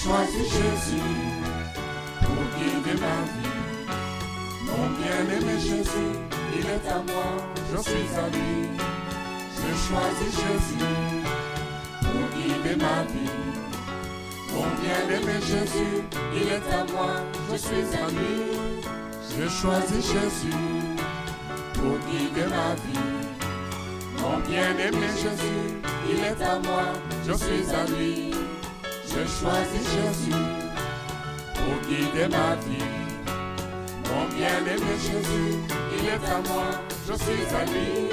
choisi Jésus pour guider ma vie. Mon bien-aimé Jésus, il est à moi, je suis à lui. J'ai choisi Jésus pour guider ma vie. Mon bien-aimé Jésus, il est à moi, je suis à lui. J'ai choisi Jésus pour guider ma vie. Mon bien-aimé Jésus, il est à moi, je suis à lui. J'ai choisi Jésus pour guider ma vie. Mon bien-aimé Jésus, il est à moi, je suis à lui.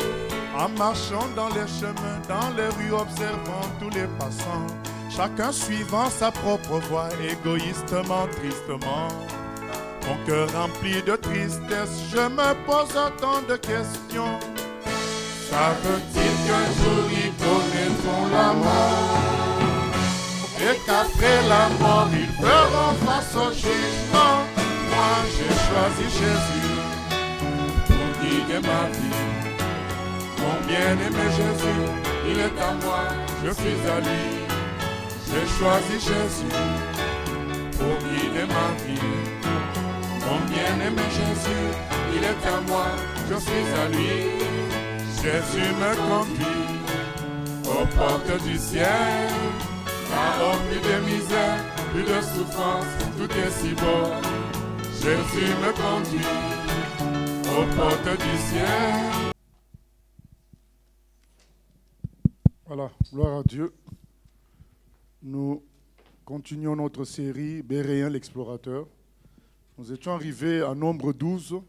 En marchant dans les chemins, dans les rues, observant tous les passants, chacun suivant sa propre voie, égoïstement, tristement. Mon cœur rempli de tristesse, je me pose tant de questions. Savent-ils qu'un jour ils connaîtront la mort et qu'après la mort ils feront face au jugement? Moi j'ai choisi Jésus pour guider ma vie. Mon bien-aimé Jésus, il est à moi, je suis à lui. J'ai choisi Jésus pour guider ma vie. Mon bien-aimé Jésus, il est à moi, je suis à lui. Jésus me conduit aux portes du ciel. Là-haut plus de misère, plus de souffrance, tout est si beau. Jésus me conduit aux portes du ciel. Voilà, gloire à Dieu. Nous continuons notre série Béréen l'explorateur. Nous étions arrivés à nombre 12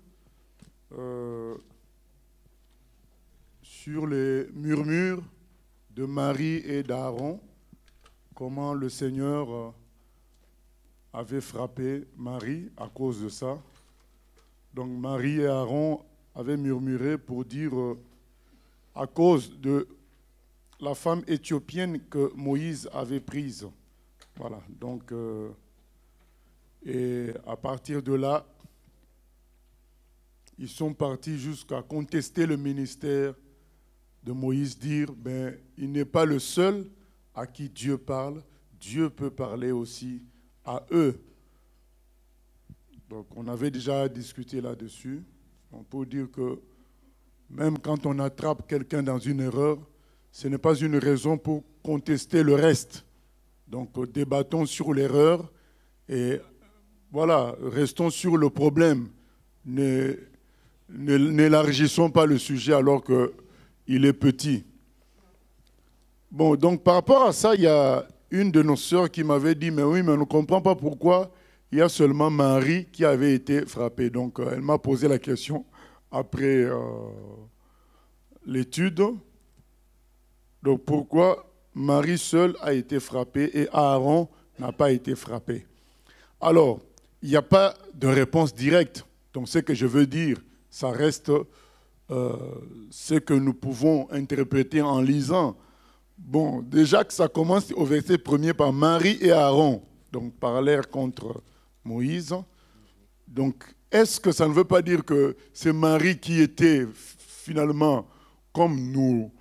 sur les murmures de Marie et d'Aaron, comment le Seigneur avait frappé Marie à cause de ça. Donc Marie et Aaron avaient murmuré pour dire à cause de la femme éthiopienne que Moïse avait prise. Voilà, donc, et à partir de là, ils sont partis jusqu'à contester le ministère de Moïse, dire, ben, il n'est pas le seul à qui Dieu parle, Dieu peut parler aussi à eux. Donc, on avait déjà discuté là-dessus. On peut dire que même quand on attrape quelqu'un dans une erreur, ce n'est pas une raison pour contester le reste. Donc, débattons sur l'erreur et voilà, restons sur le problème. N'élargissons pas le sujet alors qu'il est petit. Bon, donc par rapport à ça, il y a une de nos sœurs qui m'avait dit, mais oui, mais on ne comprend pas pourquoi il y a seulement Marie qui avait été frappée. Donc, elle m'a posé la question après l'étude. Donc pourquoi Marie seule a été frappée et Aaron n'a pas été frappé? Alors, il n'y a pas de réponse directe. Donc ce que je veux dire, ça reste ce que nous pouvons interpréter en lisant. Bon, déjà que ça commence au verset 1er par Marie et Aaron, donc parlèrent contre Moïse. Donc, est-ce que ça ne veut pas dire que c'est Marie qui était finalement, comme nous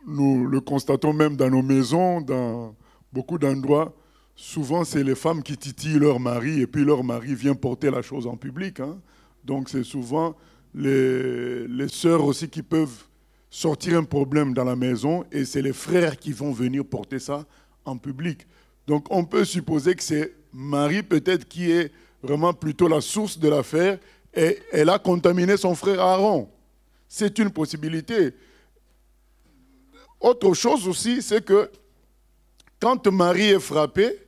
le constatons même dans nos maisons, dans beaucoup d'endroits, souvent c'est les femmes qui titillent leur mari et puis leur mari vient porter la chose en public. Hein. Donc c'est souvent les sœurs aussi qui peuvent sortir un problème dans la maison et c'est les frères qui vont venir porter ça en public. Donc on peut supposer que c'est Marie peut-être qui est vraiment plutôt la source de l'affaire et elle a contaminé son frère Aaron. C'est une possibilité. Autre chose aussi, c'est que quand Marie est frappée,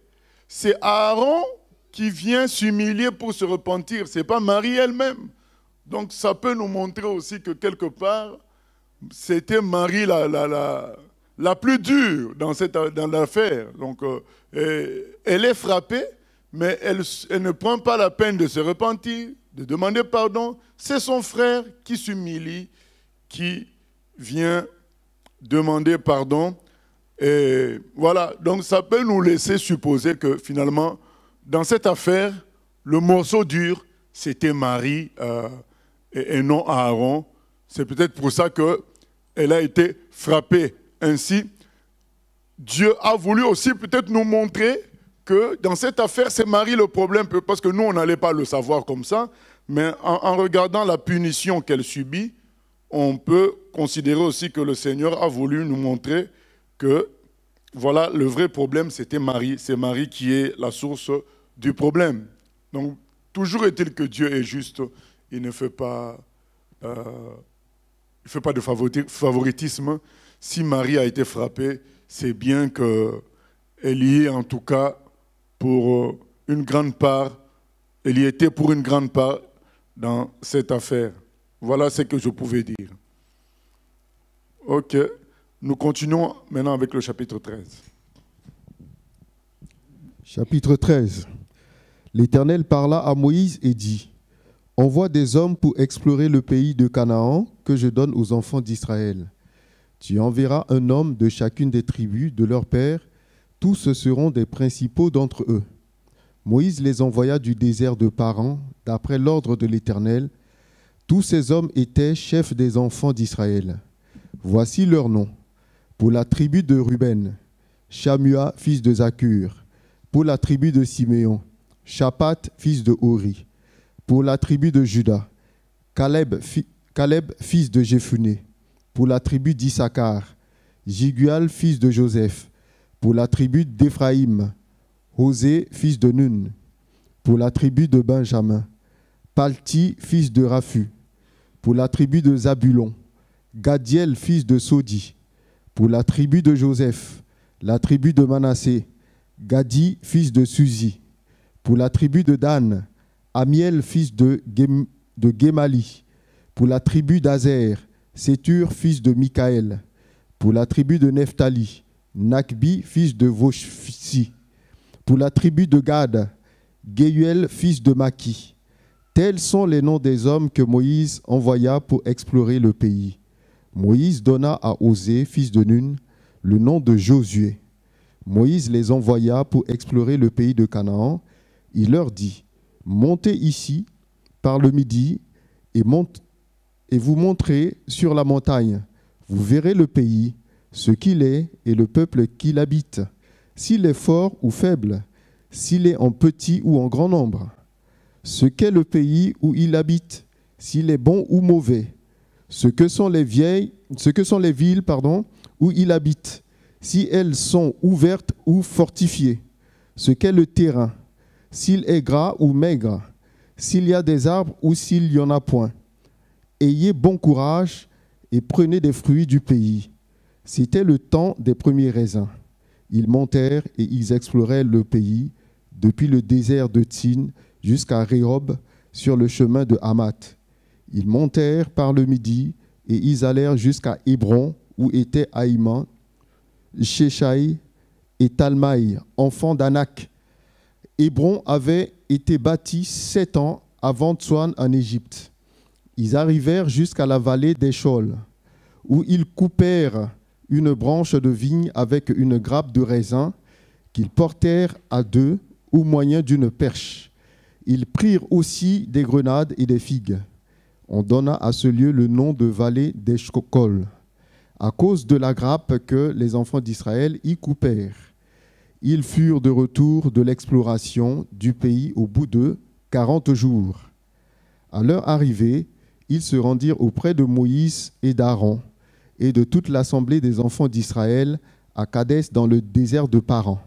c'est Aaron qui vient s'humilier pour se repentir. Ce n'est pas Marie elle-même. Donc ça peut nous montrer aussi que quelque part, c'était Marie la plus dure dans l'affaire. Donc elle est frappée, mais elle ne prend pas la peine de se repentir, de demander pardon. C'est son frère qui s'humilie, qui vient demander pardon. Et voilà, donc ça peut nous laisser supposer que finalement, dans cette affaire, le morceau dur, c'était Marie et non Aaron. C'est peut-être pour ça qu'elle a été frappée ainsi. Dieu a voulu aussi peut-être nous montrer que dans cette affaire, c'est Marie le problème, parce que nous, on n'allait pas le savoir comme ça, mais en regardant la punition qu'elle subit, on peut considérer aussi que le Seigneur a voulu nous montrer que, voilà, le vrai problème, c'était Marie. C'est Marie qui est la source du problème. Donc, toujours est-il que Dieu est juste, il ne fait pas, de favoritisme. Si Marie a été frappée, c'est bien qu'elle y est en tout cas pour une grande part, elle y était pour une grande part dans cette affaire. Voilà ce que je pouvais dire. Ok, nous continuons maintenant avec le chapitre 13. Chapitre 13. L'Éternel parla à Moïse et dit : Envoie des hommes pour explorer le pays de Canaan que je donne aux enfants d'Israël. Tu enverras un homme de chacune des tribus de leur père, tous seront des principaux d'entre eux. Moïse les envoya du désert de Paran, d'après l'ordre de l'Éternel. Tous ces hommes étaient chefs des enfants d'Israël. Voici leurs noms. Pour la tribu de Ruben, Shamua, fils de Zakur. Pour la tribu de Siméon, Shaphat, fils de Hori. Pour la tribu de Juda, Caleb, fils de Jephuné. Pour la tribu d'Issachar, Jigual, fils de Joseph. Pour la tribu d'Éphraïm, Osée, fils de Nun. Pour la tribu de Benjamin, Palti, fils de Raphu. Pour la tribu de Zabulon, Gadiel, fils de Sodi. Pour la tribu de Joseph, la tribu de Manassé, Gadi, fils de Suzi. Pour la tribu de Dan, Amiel, fils de Gemali. Pour la tribu d'Azer, Sétur, fils de Mikaël. Pour la tribu de Nephtali, Nakbi, fils de Voshsi. Pour la tribu de Gad, Gehuel, fils de Maki. Tels sont les noms des hommes que Moïse envoya pour explorer le pays. Moïse donna à Osée, fils de Nun, le nom de Josué. Moïse les envoya pour explorer le pays de Canaan. Il leur dit : Montez ici par le midi et vous montrez sur la montagne. Vous verrez le pays, ce qu'il est et le peuple qui l'habite, s'il est fort ou faible, s'il est en petit ou en grand nombre. Ce qu'est le pays où il habite, s'il est bon ou mauvais, ce que sont les villes, où il habite, si elles sont ouvertes ou fortifiées, ce qu'est le terrain, s'il est gras ou maigre, s'il y a des arbres ou s'il n'y en a point. Ayez bon courage et prenez des fruits du pays. C'était le temps des premiers raisins. Ils montèrent et ils exploraient le pays, depuis le désert de Tsin jusqu'à Rehob, sur le chemin de Hamath. Ils montèrent par le midi et ils allèrent jusqu'à Hébron, où étaient Aïman, Sheshai et Talmaï, enfants d'Anak. Hébron avait été bâti 7 ans avant Tsoan en Égypte. Ils arrivèrent jusqu'à la vallée d'Échol, où ils coupèrent une branche de vigne avec une grappe de raisin qu'ils portèrent à deux au moyen d'une perche. Ils prirent aussi des grenades et des figues. On donna à ce lieu le nom de vallée d'Eshkol, à cause de la grappe que les enfants d'Israël y coupèrent. Ils furent de retour de l'exploration du pays au bout de 40 jours. À leur arrivée, ils se rendirent auprès de Moïse et d'Aaron et de toute l'assemblée des enfants d'Israël à Kadès dans le désert de Paran.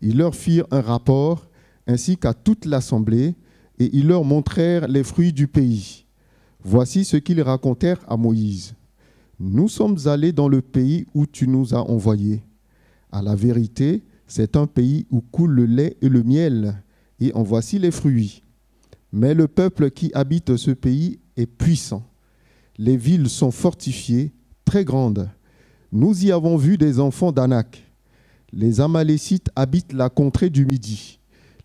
Ils leur firent un rapport ainsi qu'à toute l'assemblée et ils leur montrèrent les fruits du pays. Voici ce qu'ils racontèrent à Moïse. Nous sommes allés dans le pays où tu nous as envoyés. À la vérité, c'est un pays où coule le lait et le miel, et en voici les fruits. Mais le peuple qui habite ce pays est puissant. Les villes sont fortifiées, très grandes. Nous y avons vu des enfants d'Anak. Les Amalécites habitent la contrée du Midi.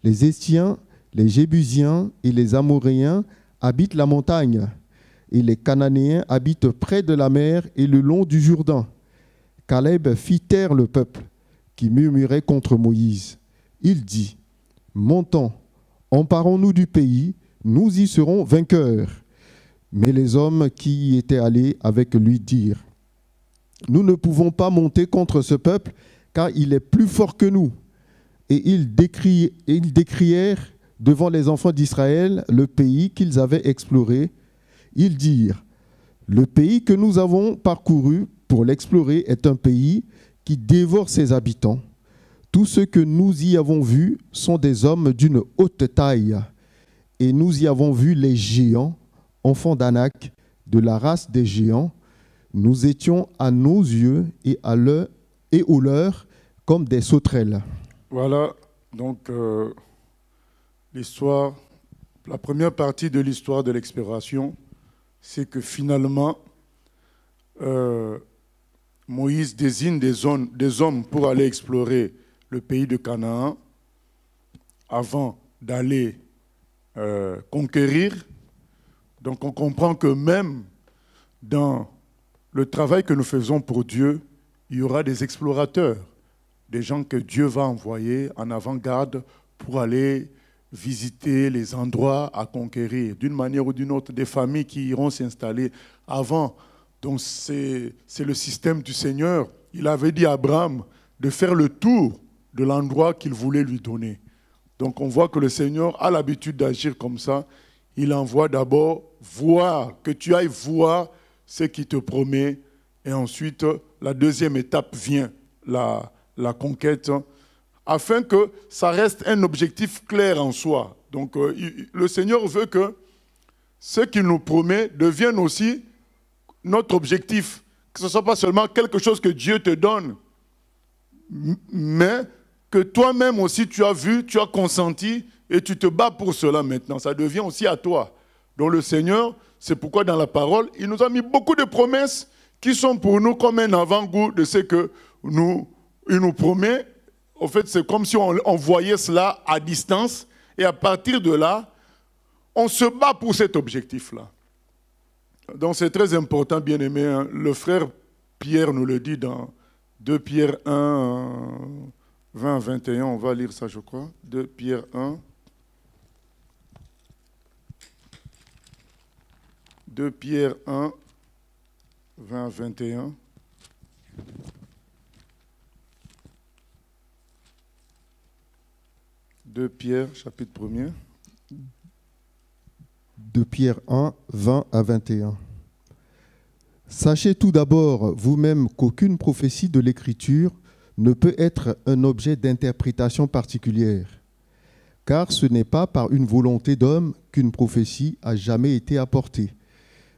Les Estiens, les Jébusiens et les Amoréens habitent la montagne. Et les Cananéens habitent près de la mer et le long du Jourdain. Caleb fit taire le peuple qui murmurait contre Moïse. Il dit : Montons, emparons-nous du pays, nous y serons vainqueurs. Mais les hommes qui y étaient allés avec lui dirent : Nous ne pouvons pas monter contre ce peuple, car il est plus fort que nous. et ils décrièrent devant les enfants d'Israël le pays qu'ils avaient exploré. Ils dirent, « Le pays que nous avons parcouru pour l'explorer est un pays qui dévore ses habitants. Tous ceux que nous y avons vus sont des hommes d'une haute taille, et nous y avons vu les géants, enfants d'Anak, de la race des géants. Nous étions à nos yeux et aux leurs comme des sauterelles. » Voilà, donc l'histoire, la première partie de l'histoire de l'exploration, c'est que finalement, Moïse désigne des hommes pour aller explorer le pays de Canaan avant d'aller conquérir. Donc on comprend que même dans le travail que nous faisons pour Dieu, il y aura des explorateurs, des gens que Dieu va envoyer en avant-garde pour aller visiter les endroits à conquérir, d'une manière ou d'une autre, des familles qui iront s'installer avant. Donc c'est le système du Seigneur. Il avait dit à Abraham de faire le tour de l'endroit qu'il voulait lui donner. Donc on voit que le Seigneur a l'habitude d'agir comme ça. Il envoie d'abord voir, que tu ailles voir ce qu'il te promet. Et ensuite, la deuxième étape vient, la conquête, afin que ça reste un objectif clair en soi. Donc le Seigneur veut que ce qu'il nous promet devienne aussi notre objectif. Que ce ne soit pas seulement quelque chose que Dieu te donne, mais que toi-même aussi tu as vu, tu as consenti et tu te bats pour cela maintenant. Ça devient aussi à toi. Donc le Seigneur, c'est pourquoi dans la parole, il nous a mis beaucoup de promesses qui sont pour nous comme un avant-goût de ce que il nous promet. En fait, c'est comme si on voyait cela à distance et à partir de là, on se bat pour cet objectif-là. Donc c'est très important, bien-aimé. Hein. Le frère Pierre nous le dit dans 2 Pierre 1, 20 à 21. On va lire ça, je crois. 2 Pierre 1. 2 Pierre 1, 20 à 21. De Pierre, chapitre 1er. 2 Pierre 1, 20 à 21. Sachez tout d'abord vous-même qu'aucune prophétie de l'Écriture ne peut être un objet d'interprétation particulière, car ce n'est pas par une volonté d'homme qu'une prophétie a jamais été apportée,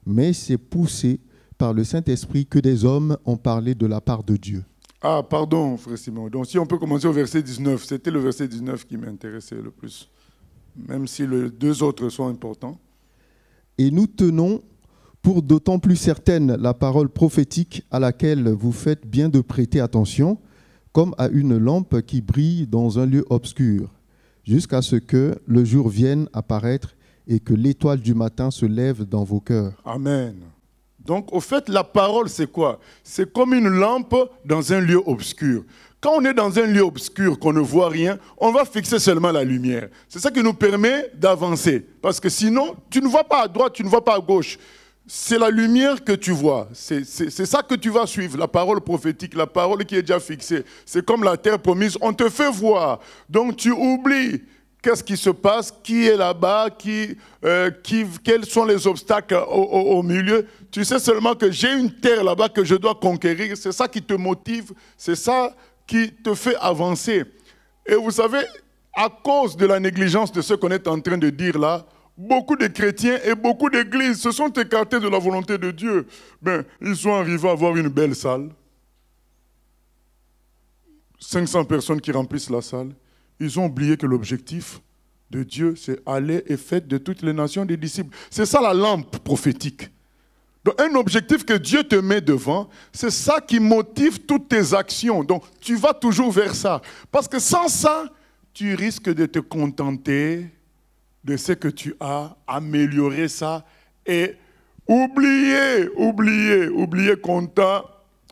mais c'est poussé par le Saint-Esprit que des hommes ont parlé de la part de Dieu. Ah, pardon, frère Simon. Donc, si on peut commencer au verset 19. C'était le verset 19 qui m'intéressait le plus, même si les deux autres sont importants. Et nous tenons pour d'autant plus certaine la parole prophétique à laquelle vous faites bien de prêter attention, comme à une lampe qui brille dans un lieu obscur, jusqu'à ce que le jour vienne apparaître et que l'étoile du matin se lève dans vos cœurs. Amen. Donc, au fait, la parole, c'est quoi? C'est comme une lampe dans un lieu obscur. Quand on est dans un lieu obscur, qu'on ne voit rien, on va fixer seulement la lumière. C'est ça qui nous permet d'avancer. Parce que sinon, tu ne vois pas à droite, tu ne vois pas à gauche. C'est la lumière que tu vois. C'est ça que tu vas suivre, la parole prophétique, la parole qui est déjà fixée. C'est comme la terre promise, on te fait voir. Donc, tu oublies. Qu'est-ce qui se passe? Qui est là-bas? Quels sont les obstacles au milieu? Tu sais seulement que j'ai une terre là-bas que je dois conquérir. C'est ça qui te motive. C'est ça qui te fait avancer. Et vous savez, à cause de la négligence de ce qu'on est en train de dire là, beaucoup de chrétiens et beaucoup d'églises se sont écartés de la volonté de Dieu. Ils sont arrivés à avoir une belle salle. 500 personnes qui remplissent la salle. Ils ont oublié que l'objectif de Dieu, c'est aller et faire de toutes les nations des disciples. C'est ça la lampe prophétique. Donc un objectif que Dieu te met devant, c'est ça qui motive toutes tes actions. Donc tu vas toujours vers ça. Parce que sans ça, tu risques de te contenter de ce que tu as, améliorer ça et oublier qu'on t'a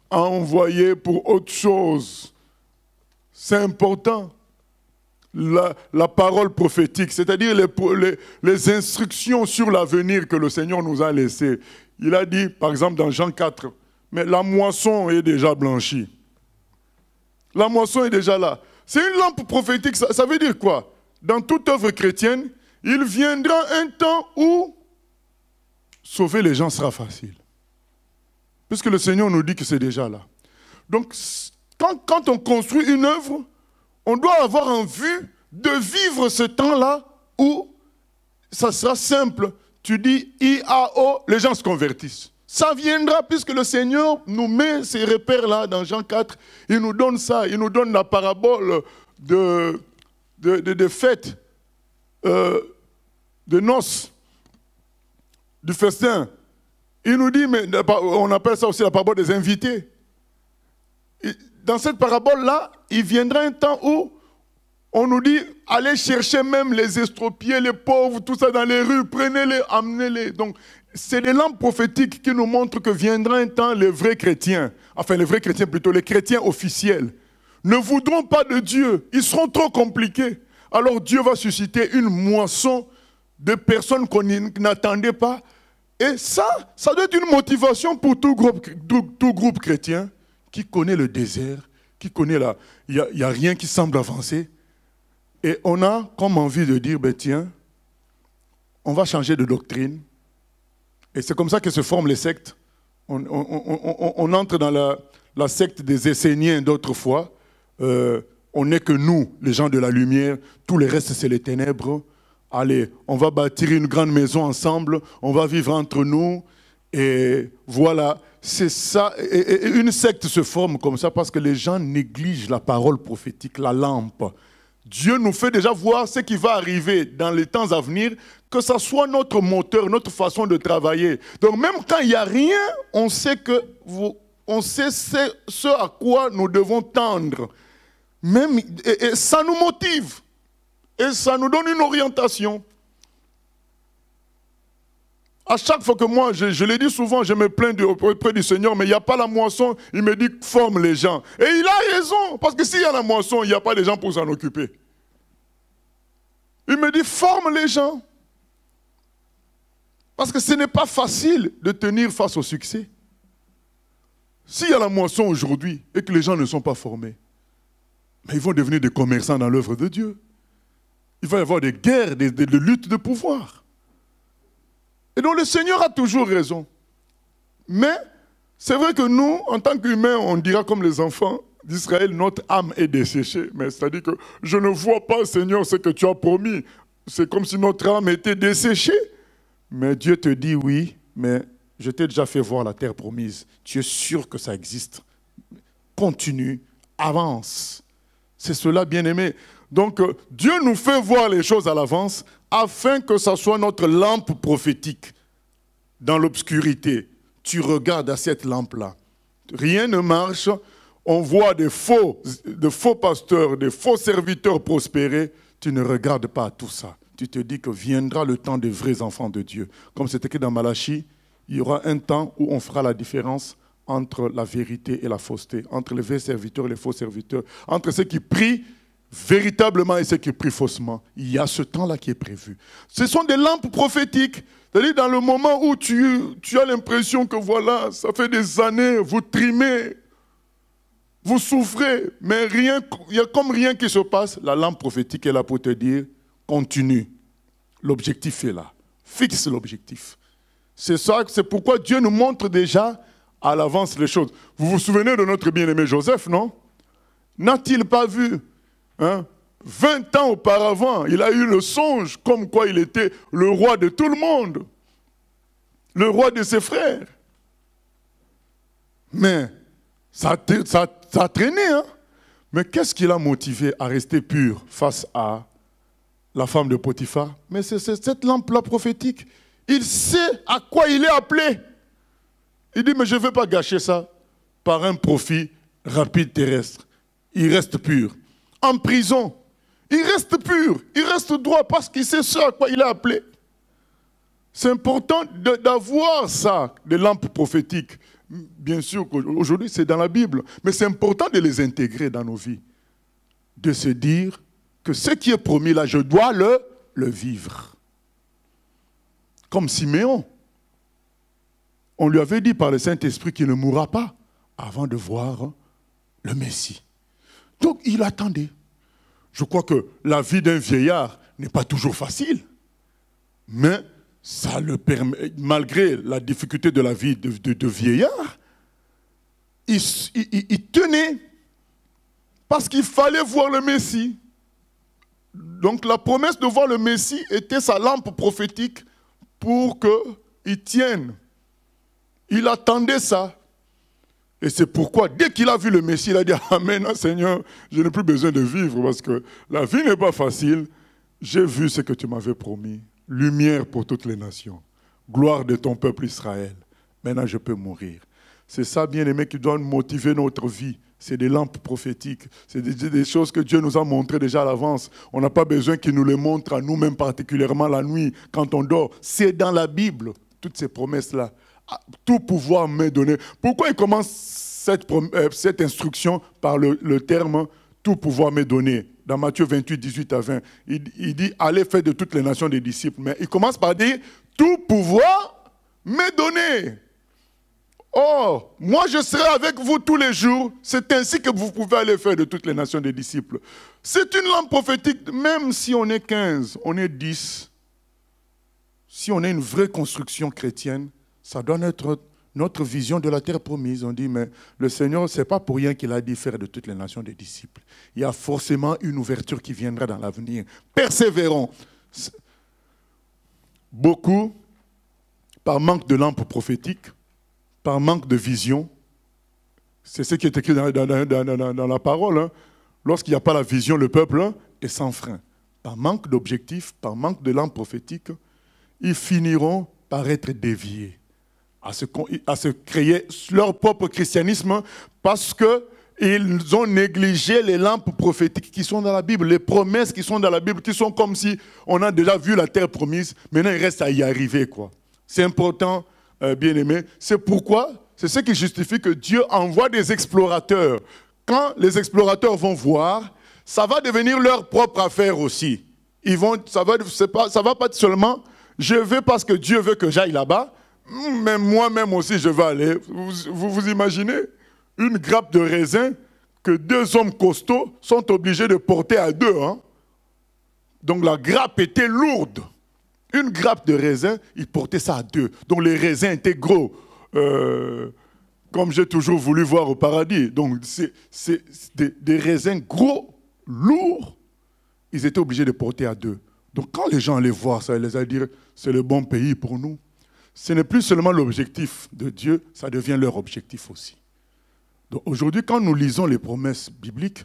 envoyé pour autre chose. C'est important. La parole prophétique, c'est-à-dire les instructions sur l'avenir que le Seigneur nous a laissées. Il a dit, par exemple, dans Jean 4, mais la moisson est déjà blanchie. La moisson est déjà là. C'est une lampe prophétique. Ça veut dire quoi? Dans toute œuvre chrétienne, il viendra un temps où sauver les gens sera facile. Puisque le Seigneur nous dit que c'est déjà là. Donc, quand on construit une œuvre, on doit avoir en vue de vivre ce temps-là où ça sera simple. Tu dis IAO, les gens se convertissent. Ça viendra puisque le Seigneur nous met ces repères-là dans Jean 4. Il nous donne ça, il nous donne la parabole de fête, de noces, du festin. Il nous dit, mais on appelle ça aussi la parabole des invités. Dans cette parabole-là, il viendra un temps où on nous dit, allez chercher même les estropiés, les pauvres, tout ça dans les rues, prenez-les, amenez-les. Donc, c'est des lampes prophétiques qui nous montrent que viendra un temps, les vrais chrétiens, enfin les vrais chrétiens plutôt, les chrétiens officiels, ne voudront pas de Dieu. Ils seront trop compliqués. Alors Dieu va susciter une moisson de personnes qu'on n'attendait pas. Et ça doit être une motivation pour tout groupe chrétien qui connaît le désert, qui connaît il n'y a rien qui semble avancer. Et on a comme envie de dire, ben tiens, on va changer de doctrine. Et c'est comme ça que se forment les sectes. On entre dans la secte des Esséniens d'autrefois. On n'est que nous, les gens de la lumière. Tout le reste, c'est les ténèbres. Allez, on va bâtir une grande maison ensemble. On va vivre entre nous. Et voilà, c'est ça. Et une secte se forme comme ça parce que les gens négligent la parole prophétique, la lampe. Dieu nous fait déjà voir ce qui va arriver dans les temps à venir, que ce soit notre moteur, notre façon de travailler. Donc même quand il n'y a rien, on sait ce à quoi nous devons tendre. Même, et ça nous motive. Et ça nous donne une orientation. À chaque fois que moi, je l'ai dit souvent, je me plains auprès du Seigneur, mais il n'y a pas la moisson, il me dit forme les gens. Et il a raison, parce que s'il y a la moisson, il n'y a pas de gens pour s'en occuper. Il me dit forme les gens. Parce que ce n'est pas facile de tenir face au succès. S'il y a la moisson aujourd'hui et que les gens ne sont pas formés, mais ils vont devenir des commerçants dans l'œuvre de Dieu. Il va y avoir des guerres, des luttes de pouvoir. Et donc le Seigneur a toujours raison. Mais c'est vrai que nous, en tant qu'humains, on dira comme les enfants d'Israël, notre âme est desséchée. Mais c'est-à-dire que je ne vois pas, Seigneur, ce que tu as promis. C'est comme si notre âme était desséchée. Mais Dieu te dit oui, mais je t'ai déjà fait voir la terre promise. Tu es sûr que ça existe. Continue, avance. C'est cela, bien-aimé. Donc, Dieu nous fait voir les choses à l'avance afin que ça soit notre lampe prophétique dans l'obscurité. Tu regardes à cette lampe-là. Rien ne marche. On voit de faux pasteurs, des faux serviteurs prospérer. Tu ne regardes pas à tout ça. Tu te dis que viendra le temps des vrais enfants de Dieu. Comme c'est écrit dans Malachie, il y aura un temps où on fera la différence entre la vérité et la fausseté, entre les vrais serviteurs et les faux serviteurs, entre ceux qui prient véritablement et ceux qui prient faussement. Il y a ce temps-là qui est prévu. Ce sont des lampes prophétiques. C'est-à-dire dans le moment où tu as l'impression que voilà, ça fait des années, vous trimez, vous souffrez, mais il y a comme rien qui se passe. La lampe prophétique est là pour te dire, continue. L'objectif est là. Fixe l'objectif. C'est ça, c'est pourquoi Dieu nous montre déjà à l'avance les choses. Vous vous souvenez de notre bien-aimé Joseph, non? N'a-t-il pas vu 20 ans auparavant, il a eu le songe comme quoi il était le roi de tout le monde, le roi de ses frères. Mais ça a traîné, hein? Mais qu'est-ce qui l'a motivé à rester pur face à la femme de Potiphar? Mais c'est cette lampe-là prophétique. Il sait à quoi il est appelé. Il dit, mais je ne vais pas gâcher ça par un profit rapide terrestre. Il reste pur. En prison, il reste pur, il reste droit parce qu'il sait ce à quoi il est appelé. C'est important d'avoir ça, des lampes prophétiques. Bien sûr qu'aujourd'hui c'est dans la Bible, mais c'est important de les intégrer dans nos vies. De se dire que ce qui est promis là, je dois le vivre. Comme Siméon. On lui avait dit par le Saint-Esprit qu'il ne mourra pas avant de voir le Messie. Donc il attendait. Je crois que la vie d'un vieillard n'est pas toujours facile. Mais ça le permet, malgré la difficulté de la vie de vieillard, il tenait parce qu'il fallait voir le Messie. Donc la promesse de voir le Messie était sa lampe prophétique pour qu'il tienne. Il attendait ça. Et c'est pourquoi, dès qu'il a vu le Messie, il a dit « Ah, maintenant, Seigneur, je n'ai plus besoin de vivre parce que la vie n'est pas facile. J'ai vu ce que tu m'avais promis. Lumière pour toutes les nations. Gloire de ton peuple Israël. Maintenant, je peux mourir. » C'est ça, bien-aimé, qui doit motiver notre vie. C'est des lampes prophétiques. C'est des choses que Dieu nous a montrées déjà à l'avance. On n'a pas besoin qu'il nous les montre à nous-mêmes, particulièrement la nuit, quand on dort. C'est dans la Bible, toutes ces promesses-là. Tout pouvoir m'est donné. Pourquoi il commence cette instruction par le terme « tout pouvoir m'est donné » dans Matthieu 28, 18 à 20. Il dit « allez faire de toutes les nations des disciples ». Mais il commence par dire « tout pouvoir m'est donné ». Oh, moi je serai avec vous tous les jours. C'est ainsi que vous pouvez aller faire de toutes les nations des disciples. C'est une lampe prophétique, même si on est 15, on est 10. Si on est une vraie construction chrétienne, ça doit être notre vision de la terre promise. On dit, mais le Seigneur, ce n'est pas pour rien qu'il a dit faire de toutes les nations des disciples. Il y a forcément une ouverture qui viendra dans l'avenir. Persévérons. Beaucoup, par manque de lampe prophétique, par manque de vision, c'est ce qui est écrit dans la parole. Hein. Lorsqu'il n'y a pas la vision, le peuple est sans frein. Par manque d'objectifs, par manque de lampe prophétique, ils finiront par être déviés, à se créer leur propre christianisme parce qu'ils ont négligé les lampes prophétiques qui sont dans la Bible, les promesses qui sont dans la Bible, qui sont comme si on a déjà vu la terre promise, maintenant il reste à y arriver, quoi. C'est important, bien-aimé. C'est pourquoi, c'est ce qui justifie que Dieu envoie des explorateurs. Quand les explorateurs vont voir, ça va devenir leur propre affaire aussi. Ça va pas seulement, je vais parce que Dieu veut que j'aille là-bas, mais moi-même aussi je vais aller. Vous imaginez une grappe de raisin que 2 hommes costauds sont obligés de porter à 2. Hein? Donc la grappe était lourde. Une grappe de raisin, ils portaient ça à 2. Donc les raisins étaient gros, comme j'ai toujours voulu voir au paradis. Donc c'est des raisins gros, lourds, ils étaient obligés de porter à 2. Donc quand les gens allaient voir ça, ils les allaient dire, c'est le bon pays pour nous. Ce n'est plus seulement l'objectif de Dieu, ça devient leur objectif aussi. Donc aujourd'hui, quand nous lisons les promesses bibliques,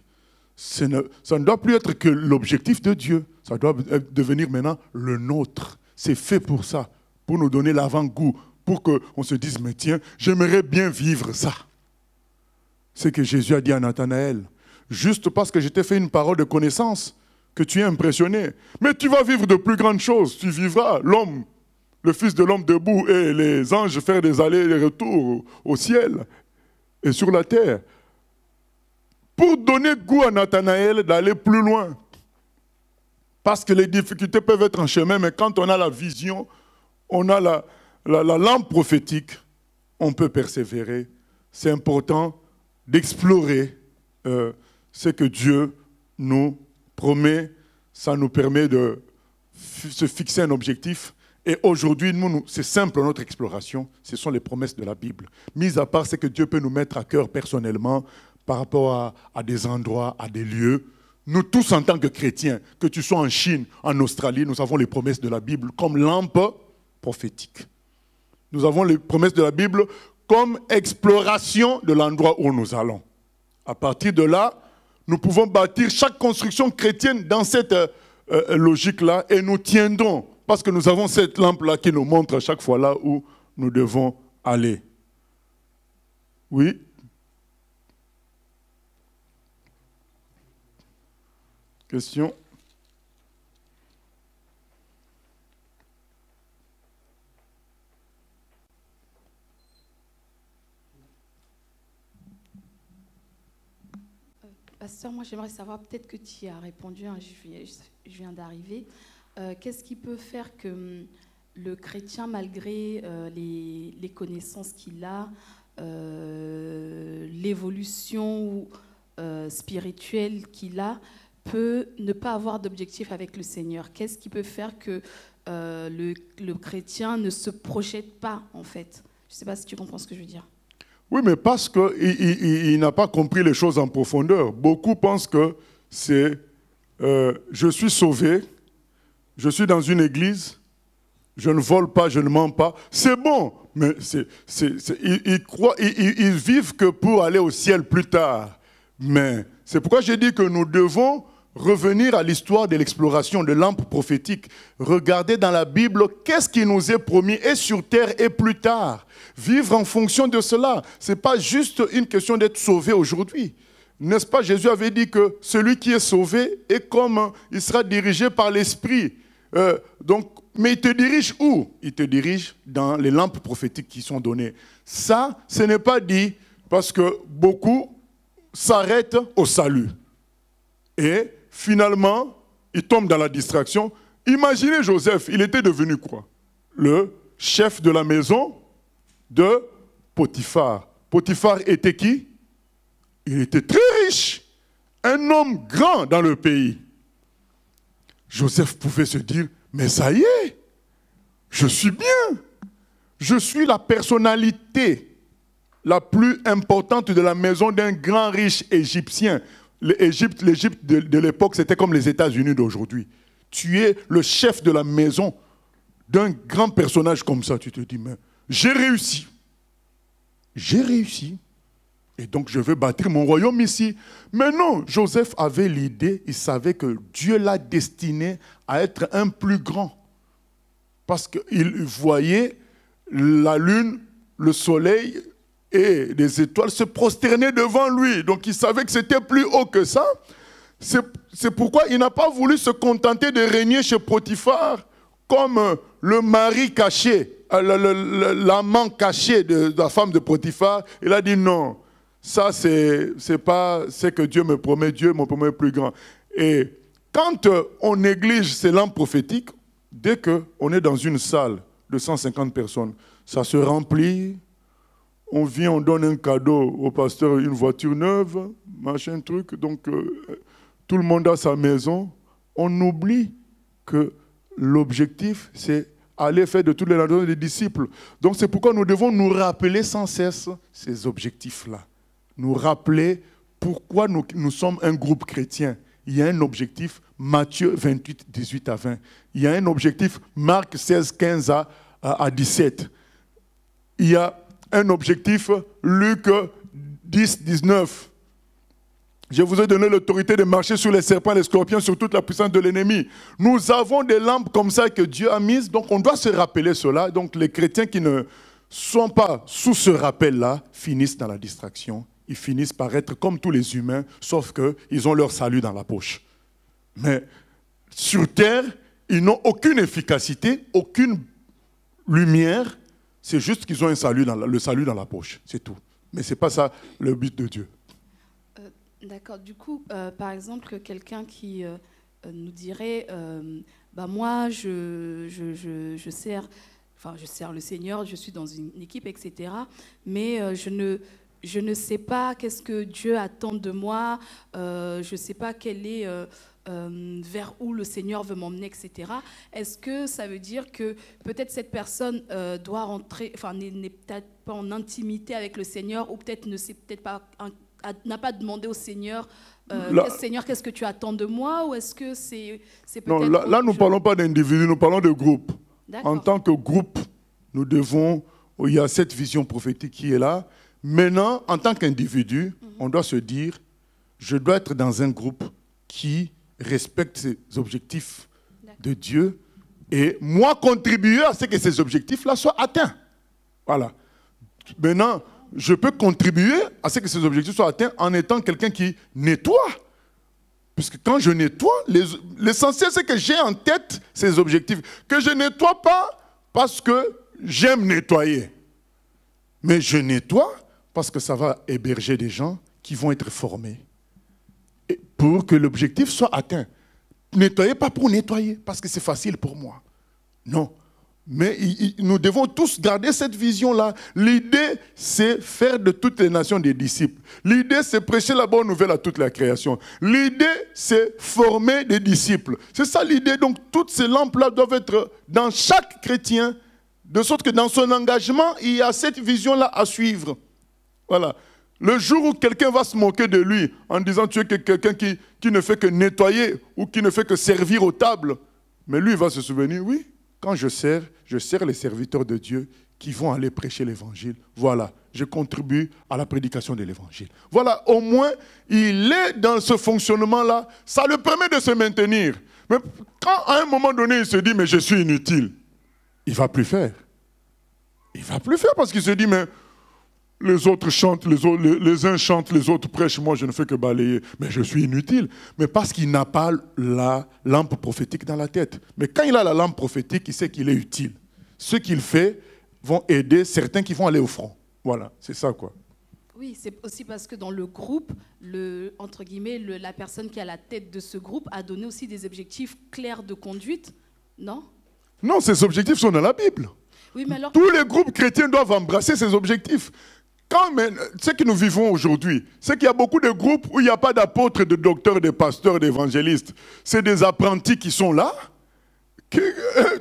ça ne doit plus être que l'objectif de Dieu, ça doit devenir maintenant le nôtre. C'est fait pour ça, pour nous donner l'avant-goût, pour qu'on se dise, mais tiens, j'aimerais bien vivre ça. C'est ce que Jésus a dit à Nathanaël. Juste parce que je t'ai fait une parole de connaissance, que tu es impressionné. Mais tu vas vivre de plus grandes choses. Tu vivras l'homme, le Fils de l'homme debout et les anges faire des allers et des retours au ciel et sur la terre. Pour donner goût à Nathanaël d'aller plus loin. Parce que les difficultés peuvent être en chemin, mais quand on a la vision, on a la lampe prophétique, on peut persévérer. C'est important d'explorer ce que Dieu nous promet. Ça nous permet de se fixer un objectif. Et aujourd'hui, c'est simple notre exploration. Ce sont les promesses de la Bible. Mis à part ce que Dieu peut nous mettre à cœur personnellement par rapport à des endroits, à des lieux. Nous tous en tant que chrétiens, que tu sois en Chine, en Australie, nous avons les promesses de la Bible comme lampe prophétique. Nous avons les promesses de la Bible comme exploration de l'endroit où nous allons. À partir de là, nous pouvons bâtir chaque construction chrétienne dans cette logique-là et nous tiendrons parce que nous avons cette lampe-là qui nous montre à chaque fois là où nous devons aller. Oui? Question? Pasteur, moi j'aimerais savoir, peut-être que tu y as répondu, hein, je viens d'arriver. Qu'est-ce qui peut faire que le chrétien, malgré les connaissances qu'il a, l'évolution spirituelle qu'il a, peut ne pas avoir d'objectif avec le Seigneur? Qu'est-ce qui peut faire que le chrétien ne se projette pas, en fait? Je ne sais pas si tu comprends ce que je veux dire. Oui, mais parce qu'il n'a pas compris les choses en profondeur. Beaucoup pensent que c'est je suis sauvé, je suis dans une église, je ne vole pas, je ne mens pas. C'est bon, mais ils vivent que pour aller au ciel plus tard. Mais c'est pourquoi j'ai dit que nous devons revenir à l'histoire de l'exploration de lampe prophétique. Regarder dans la Bible qu'est-ce qui nous est promis et sur terre et plus tard. Vivre en fonction de cela. Ce n'est pas juste une question d'être sauvé aujourd'hui. N'est-ce pas, Jésus avait dit que celui qui est sauvé est comme il sera dirigé par l'Esprit. Mais il te dirige où? Il te dirige dans les lampes prophétiques qui sont données. Ça, ce n'est pas dit parce que beaucoup s'arrêtent au salut. Et finalement, ils tombent dans la distraction. Imaginez Joseph, il était devenu quoi? Le chef de la maison de Potiphar. Potiphar était qui? Il était très riche, un homme grand dans le pays. Joseph pouvait se dire, mais ça y est, je suis bien. Je suis la personnalité la plus importante de la maison d'un grand riche égyptien. L'Égypte de l'époque, c'était comme les États-Unis d'aujourd'hui. Tu es le chef de la maison d'un grand personnage comme ça. Tu te dis, mais j'ai réussi. J'ai réussi. Et donc, je veux bâtir mon royaume ici. Mais non, Joseph avait l'idée, il savait que Dieu l'a destiné à être un plus grand. Parce qu'il voyait la lune, le soleil et les étoiles se prosterner devant lui. Donc, il savait que c'était plus haut que ça. C'est pourquoi il n'a pas voulu se contenter de régner chez Potiphar comme le mari caché, l'amant caché de la femme de Potiphar. Il a dit non. Ça, c'est pas ce que Dieu me promet. Dieu me promet plus grand. Et quand on néglige ces lampes prophétiques, dès qu'on est dans une salle de 150 personnes, ça se remplit. On vient, on donne un cadeau au pasteur, une voiture neuve, machin truc. Donc, tout le monde a sa maison. On oublie que l'objectif, c'est aller faire de toutes les nations des disciples. Donc, c'est pourquoi nous devons nous rappeler sans cesse ces objectifs-là. Nous rappeler pourquoi nous sommes un groupe chrétien. Il y a un objectif, Matthieu 28, 18 à 20. Il y a un objectif, Marc 16, 15 à 17. Il y a un objectif, Luc 10, 19. Je vous ai donné l'autorité de marcher sur les serpents et les scorpions, sur toute la puissance de l'ennemi. Nous avons des lampes comme ça que Dieu a mises, donc on doit se rappeler cela. Donc les chrétiens qui ne sont pas sous ce rappel-là finissent dans la distraction. Ils finissent par être comme tous les humains, sauf qu'ils ont leur salut dans la poche. Mais sur terre, ils n'ont aucune efficacité, aucune lumière. C'est juste qu'ils ont le salut dans la poche, c'est tout. Mais ce n'est pas ça le but de Dieu. D'accord. Du coup, par exemple, quelqu'un qui nous dirait moi, je sers le Seigneur, je suis dans une équipe, etc. Mais je ne sais pas qu'est-ce que Dieu attend de moi, je ne sais pas quel est vers où le Seigneur veut m'emmener, etc. Est-ce que ça veut dire que peut-être cette personne doit rentrer, n'est peut-être pas en intimité avec le Seigneur, ou peut-être n'a pas demandé au Seigneur, Seigneur, qu'est-ce que tu attends de moi, ou est-ce que c'est peut-être... Non, là nous ne parlons pas d'individus, nous parlons de groupe. En tant que groupe, il y a cette vision prophétique qui est là. Maintenant, en tant qu'individu, on doit se dire, je dois être dans un groupe qui respecte ces objectifs de Dieu et moi contribuer à ce que ces objectifs-là soient atteints. Voilà. Maintenant, je peux contribuer à ce que ces objectifs soient atteints en étant quelqu'un qui nettoie. Puisque quand je nettoie, l'essentiel c'est que j'ai en tête ces objectifs. Que je ne nettoie pas parce que j'aime nettoyer. Mais je nettoie parce que ça va héberger des gens qui vont être formés. Et pour que l'objectif soit atteint. Nettoyer pas pour nettoyer, parce que c'est facile pour moi. Non. Mais nous devons tous garder cette vision-là. L'idée, c'est faire de toutes les nations des disciples. L'idée, c'est prêcher la bonne nouvelle à toute la création. L'idée, c'est former des disciples. C'est ça l'idée. Donc, toutes ces lampes-là doivent être dans chaque chrétien, de sorte que dans son engagement, il y a cette vision-là à suivre. Voilà. Le jour où quelqu'un va se moquer de lui en disant tu es quelqu'un qui ne fait que nettoyer ou qui ne fait que servir aux tables, mais lui, il va se souvenir, oui, quand je sers les serviteurs de Dieu qui vont aller prêcher l'évangile. Voilà, je contribue à la prédication de l'évangile. Voilà, au moins, il est dans ce fonctionnement-là. Ça le permet de se maintenir. Mais quand à un moment donné, il se dit, mais je suis inutile, il ne va plus faire. Il ne va plus faire parce qu'il se dit, mais les autres chantent, les uns chantent, les autres prêchent, moi je ne fais que balayer. Mais je suis inutile. Mais parce qu'il n'a pas la lampe prophétique dans la tête. Mais quand il a la lampe prophétique, il sait qu'il est utile. Ce qu'il fait vont aider certains qui vont aller au front. Voilà, c'est ça quoi. Oui, c'est aussi parce que dans le groupe, entre guillemets, la personne qui est à la tête de ce groupe a donné aussi des objectifs clairs de conduite, non? Non, ces objectifs sont dans la Bible. Oui, mais alors... Tous les groupes chrétiens doivent embrasser ces objectifs. Ce que nous vivons aujourd'hui, c'est qu'il y a beaucoup de groupes où il n'y a pas d'apôtres, de docteurs, de pasteurs, d'évangélistes. C'est des apprentis qui sont là.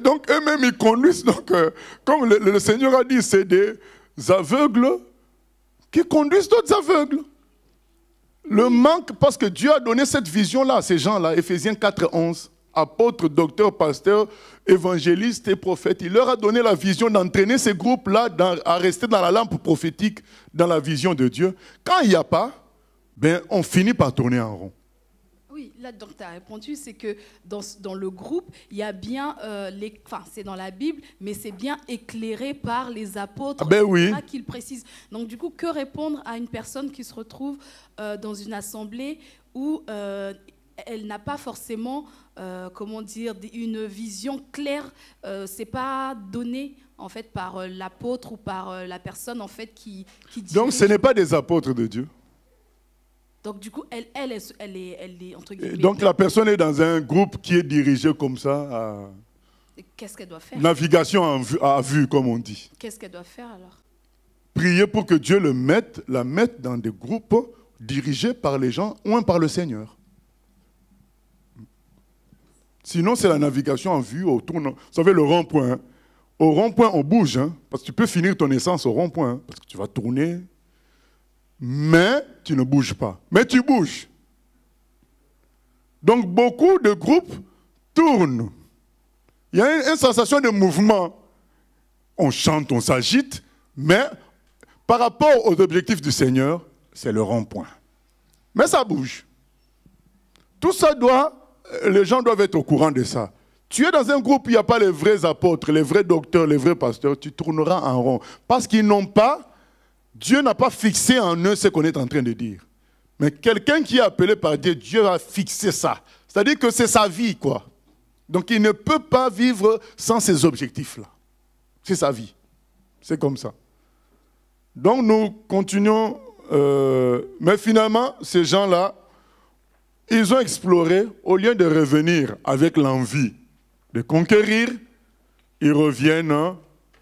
Donc eux-mêmes, ils conduisent. Donc, comme le Seigneur a dit, c'est des aveugles qui conduisent d'autres aveugles. Le manque, parce que Dieu a donné cette vision-là à ces gens-là, Éphésiens 4:11. Apôtres, docteurs, pasteurs, évangélistes et prophètes. Il leur a donné la vision d'entraîner ces groupes-là à rester dans la lampe prophétique, dans la vision de Dieu. Quand il n'y a pas, on finit par tourner en rond. Oui, là, donc tu as répondu, c'est que dans le groupe, il y a bien, c'est dans la Bible, mais c'est bien éclairé par les apôtres, oui. Qu'ils précisent. Donc du coup, que répondre à une personne qui se retrouve dans une assemblée où elle n'a pas forcément, une vision claire, c'est pas donné en fait par l'apôtre ou par la personne en fait qui dirige. Donc ce n'est pas des apôtres de Dieu. Donc du coup, elle est entre guillemets. Donc la personne est dans un groupe qui est dirigé comme ça. Qu'est-ce qu'elle doit faire? Navigation à vue, comme on dit. Qu'est-ce qu'elle doit faire alors? Prier pour que Dieu la mette dans des groupes dirigés par les gens ou par le Seigneur. Sinon, c'est la navigation en vue autour. Vous savez, le rond-point. Hein. Au rond-point, on bouge. Hein, parce que tu peux finir ton essence au rond-point. Hein, parce que tu vas tourner. Mais tu ne bouges pas. Mais tu bouges. Donc, beaucoup de groupes tournent. Il y a une sensation de mouvement. On chante, on s'agite. Mais par rapport aux objectifs du Seigneur, c'est le rond-point. Mais ça bouge. Tout ça les gens doivent être au courant de ça. Tu es dans un groupe où il n'y a pas les vrais apôtres, les vrais docteurs, les vrais pasteurs, tu tourneras en rond. Parce qu'ils n'ont pas, Dieu n'a pas fixé en eux ce qu'on est en train de dire. Mais quelqu'un qui est appelé par Dieu, Dieu a fixé ça. C'est-à-dire que c'est sa vie, quoi. Donc il ne peut pas vivre sans ces objectifs-là. C'est sa vie. C'est comme ça. Donc nous continuons, mais finalement, ces gens-là, ils ont exploré, au lieu de revenir avec l'envie de conquérir, ils reviennent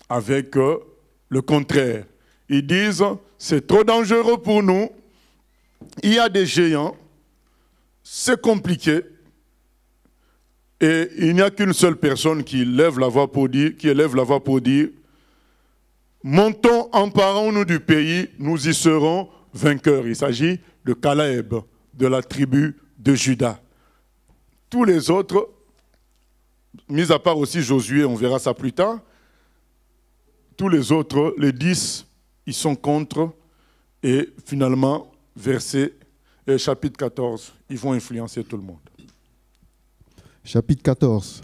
avec le contraire. Ils disent, c'est trop dangereux pour nous, il y a des géants, c'est compliqué, et il n'y a qu'une seule personne qui élève la voix pour dire, montons, emparons-nous du pays, nous y serons vainqueurs. Il s'agit de Caleb, de la tribu de Juda. Tous les autres, mis à part aussi Josué, on verra ça plus tard, tous les autres, les 10, ils sont contre, et finalement, chapitre 14, ils vont influencer tout le monde. Chapitre 14.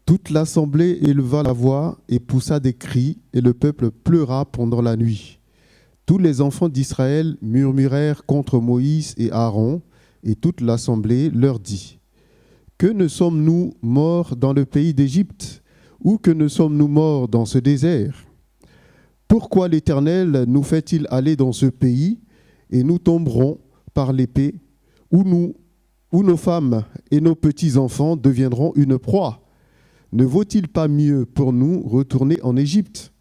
Toute l'assemblée éleva la voix et poussa des cris, et le peuple pleura pendant la nuit. Tous les enfants d'Israël murmurèrent contre Moïse et Aaron, et toute l'assemblée leur dit : que ne sommes-nous morts dans le pays d'Égypte, ou que ne sommes-nous morts dans ce désert ? Pourquoi l'Éternel nous fait-il aller dans ce pays, et nous tomberons par l'épée, où nos femmes et nos petits-enfants deviendront une proie ? ne vaut-il pas mieux pour nous retourner en Égypte?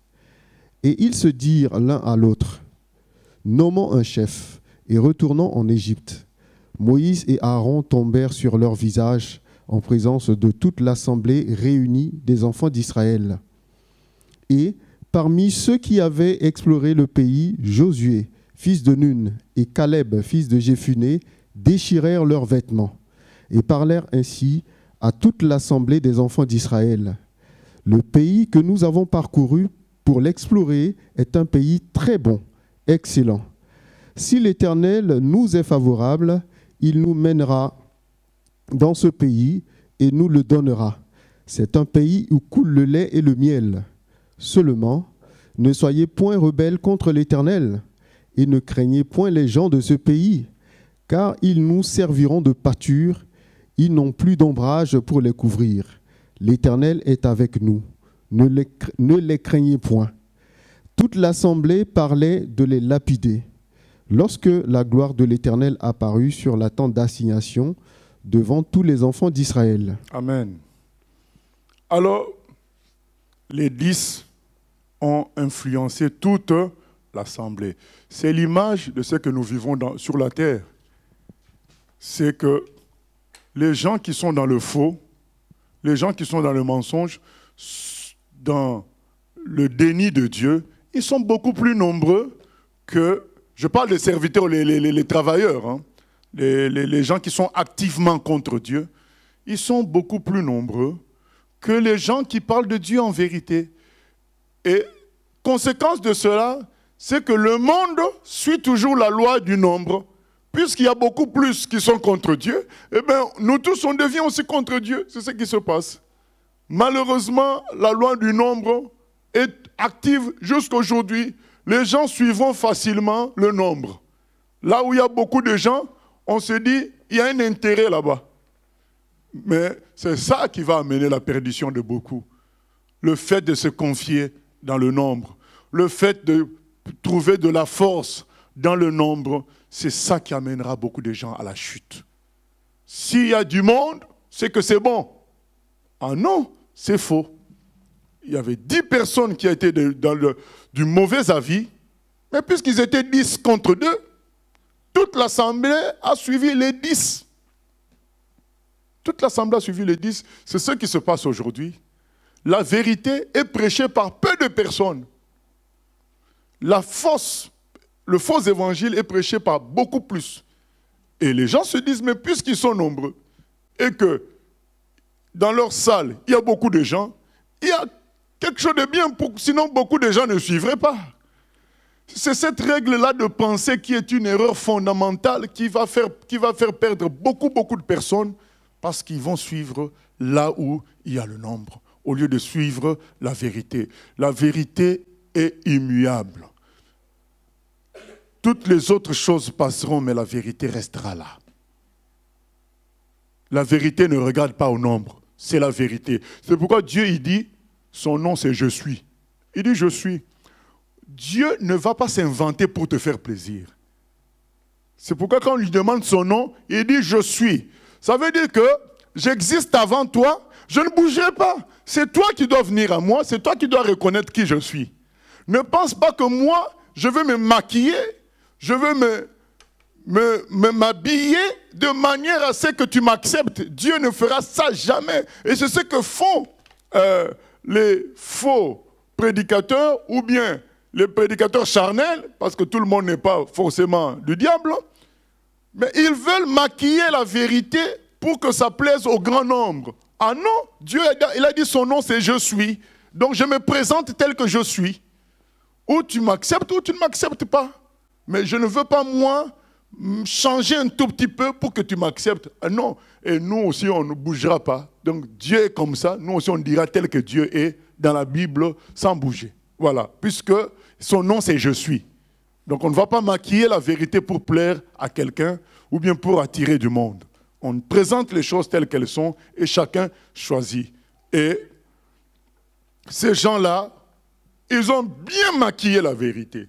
Et ils se dirent l'un à l'autre, nommons un chef et retournons en Égypte. Moïse et Aaron tombèrent sur leur visage en présence de toute l'assemblée réunie des enfants d'Israël. Et parmi ceux qui avaient exploré le pays, Josué, fils de Nun, et Caleb, fils de Jéphuné, déchirèrent leurs vêtements et parlèrent ainsi à toute l'assemblée des enfants d'Israël. Le pays que nous avons parcouru pour l'explorer est un pays très bon, excellent. Si l'Éternel nous est favorable, il nous mènera dans ce pays et nous le donnera. C'est un pays où coule le lait et le miel. Seulement, ne soyez point rebelles contre l'Éternel et ne craignez point les gens de ce pays, car ils nous serviront de pâture, ils n'ont plus d'ombrage pour les couvrir. L'Éternel est avec nous, ne les craignez point. Toute l'assemblée parlait de les lapider. Lorsque la gloire de l'Éternel apparut sur la tente d'assignation devant tous les enfants d'Israël. Amen. Alors, les 10 ont influencé toute l'assemblée. C'est l'image de ce que nous vivons sur la terre. C'est que les gens qui sont dans le faux, les gens qui sont dans le mensonge, dans le déni de Dieu, ils sont beaucoup plus nombreux que, je parle des serviteurs, les travailleurs, hein, les gens qui sont activement contre Dieu, ils sont beaucoup plus nombreux que les gens qui parlent de Dieu en vérité. Et conséquence de cela, c'est que le monde suit toujours la loi du nombre. Puisqu'il y a beaucoup plus qui sont contre Dieu, eh bien, nous tous, on devient aussi contre Dieu. C'est ce qui se passe. Malheureusement, la loi du nombre est active jusqu'à aujourd'hui. Les gens suivront facilement le nombre. Là où il y a beaucoup de gens, on se dit, il y a un intérêt là-bas. Mais c'est ça qui va amener la perdition de beaucoup. Le fait de se confier dans le nombre, le fait de trouver de la force dans le nombre, c'est ça qui amènera beaucoup de gens à la chute. S'il y a du monde, c'est que c'est bon. Ah non, c'est faux. Il y avait 10 personnes qui étaient du mauvais avis, mais puisqu'ils étaient 10 contre 2, toute l'assemblée a suivi les 10. Toute l'assemblée a suivi les 10. C'est ce qui se passe aujourd'hui. La vérité est prêchée par peu de personnes. Le faux évangile est prêché par beaucoup plus. Et les gens se disent, mais puisqu'ils sont nombreux, et que dans leur salle, il y a beaucoup de gens, il y a quelque chose de bien, sinon beaucoup de gens ne suivraient pas. C'est cette règle-là de pensée qui est une erreur fondamentale qui va faire perdre beaucoup de personnes parce qu'ils vont suivre là où il y a le nombre, au lieu de suivre la vérité. La vérité est immuable. Toutes les autres choses passeront, mais la vérité restera là. La vérité ne regarde pas au nombre, c'est la vérité. C'est pourquoi Dieu, il dit, son nom c'est « Je suis ». Il dit « Je suis ». Dieu ne va pas s'inventer pour te faire plaisir. C'est pourquoi quand on lui demande son nom, il dit « Je suis ». Ça veut dire que j'existe avant toi, je ne bougerai pas. C'est toi qui dois venir à moi, c'est toi qui dois reconnaître qui je suis. Ne pense pas que moi, je veux me maquiller, je veux m'habiller de manière à ce que tu m'acceptes. Dieu ne fera ça jamais. Et c'est ce que font les faux prédicateurs ou bien les prédicateurs charnels, parce que tout le monde n'est pas forcément du diable, mais ils veulent maquiller la vérité pour que ça plaise au grand nombre. Ah non, Dieu il a dit son nom c'est « Je suis ». Donc je me présente tel que je suis. Ou tu m'acceptes ou tu ne m'acceptes pas. Mais je ne veux pas, moi, changer un tout petit peu pour que tu m'acceptes. Ah non, et nous aussi, on ne bougera pas. Donc Dieu est comme ça, nous aussi, on dira tel que Dieu est dans la Bible, sans bouger. Voilà, puisque son nom, c'est « Je suis ». Donc on ne va pas maquiller la vérité pour plaire à quelqu'un ou bien pour attirer du monde. On présente les choses telles qu'elles sont et chacun choisit. Et ces gens-là, ils ont bien maquillé la vérité.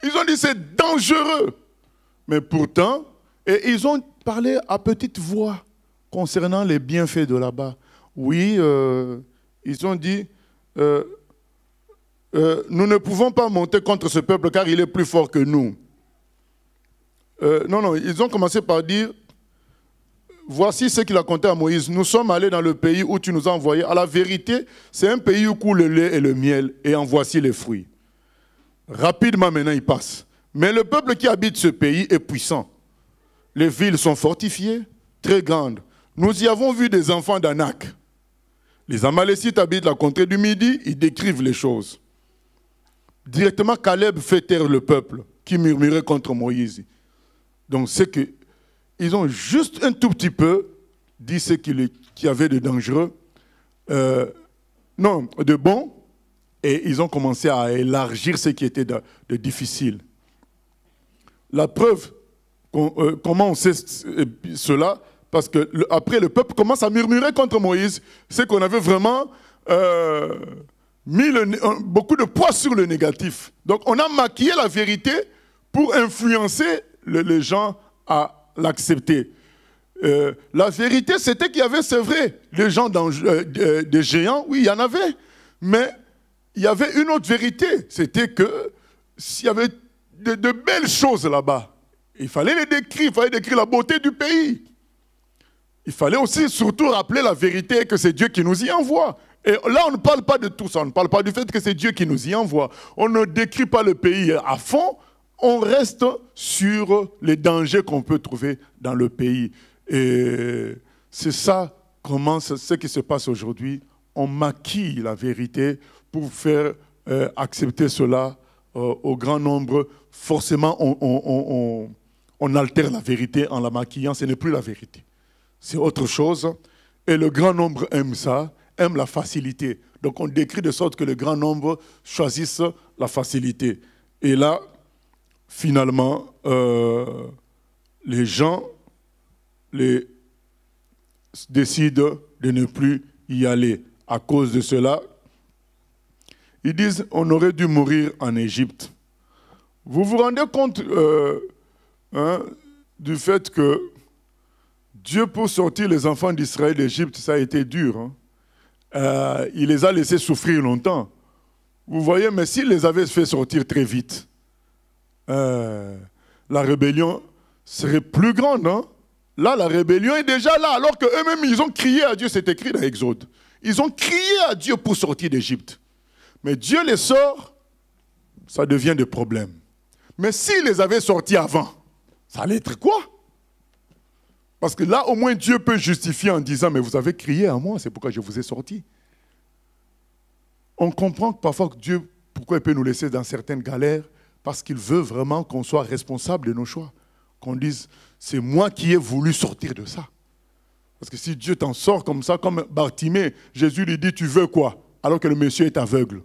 Ils ont dit c'est dangereux. Mais pourtant, et ils ont parlé à petite voix concernant les bienfaits de là-bas. Oui, Ils ont dit, nous ne pouvons pas monter contre ce peuple car il est plus fort que nous. Non, ils ont commencé par dire, voici ce qu'il a conté à Moïse. Nous sommes allés dans le pays où tu nous as envoyés. À la vérité, c'est un pays où coule le lait et le miel, et en voici les fruits. Rapidement, maintenant, il passe. Mais le peuple qui habite ce pays est puissant. Les villes sont fortifiées, très grandes. Nous y avons vu des enfants d'Anak. Les Amalécites habitent la contrée du Midi, ils décrivent les choses. Directement, Caleb fait taire le peuple qui murmurait contre Moïse. Donc, c'est que ils ont juste un tout petit peu dit ce qu'il y avait de dangereux, non, de bon, et ils ont commencé à élargir ce qui était de difficile. La preuve, comment on sait cela, parce que après le peuple commence à murmurer contre Moïse, c'est qu'on avait vraiment mis beaucoup de poids sur le négatif. Donc on a maquillé la vérité pour influencer les gens à l'accepter. La vérité, c'était qu'il y avait, c'est vrai, des gens, des géants, oui, il y en avait, mais il y avait une autre vérité, c'était qu'il y avait de belles choses là-bas. Il fallait les décrire, il fallait décrire la beauté du pays. Il fallait aussi surtout rappeler la vérité que c'est Dieu qui nous y envoie. Et là, on ne parle pas de tout ça, on ne parle pas du fait que c'est Dieu qui nous y envoie. On ne décrit pas le pays à fond, on reste sur les dangers qu'on peut trouver dans le pays. Et c'est ça, ce qui se passe aujourd'hui. On maquille la vérité pour faire accepter cela au grand nombre. Forcément, on altère la vérité en la maquillant. Ce n'est plus la vérité. C'est autre chose. Et le grand nombre aime ça, aime la facilité. Donc on décrit de sorte que le grand nombre choisisse la facilité. Et là, finalement, les gens décident de ne plus y aller. À cause de cela, ils disent on aurait dû mourir en Égypte. Vous vous rendez compte du fait que Dieu, pour sortir les enfants d'Israël d'Égypte, ça a été dur. Il les a laissés souffrir longtemps. Vous voyez, mais s'il les avait fait sortir très vite, la rébellion serait plus grande. Hein? Là, la rébellion est déjà là, alors qu'eux-mêmes, ils ont crié à Dieu, c'est écrit dans Exode. Ils ont crié à Dieu pour sortir d'Égypte. Mais Dieu les sort, ça devient des problèmes. Mais s'il les avait sortis avant, ça allait être quoi? Parce que là, au moins, Dieu peut justifier en disant, mais vous avez crié à moi, c'est pourquoi je vous ai sortis. On comprend que parfois que Dieu, pourquoi il peut nous laisser dans certaines galères? Parce qu'il veut vraiment qu'on soit responsable de nos choix. Qu'on dise, c'est moi qui ai voulu sortir de ça. Parce que si Dieu t'en sort comme ça, comme Bartimée, Jésus lui dit, tu veux quoi? Alors que le monsieur est aveugle.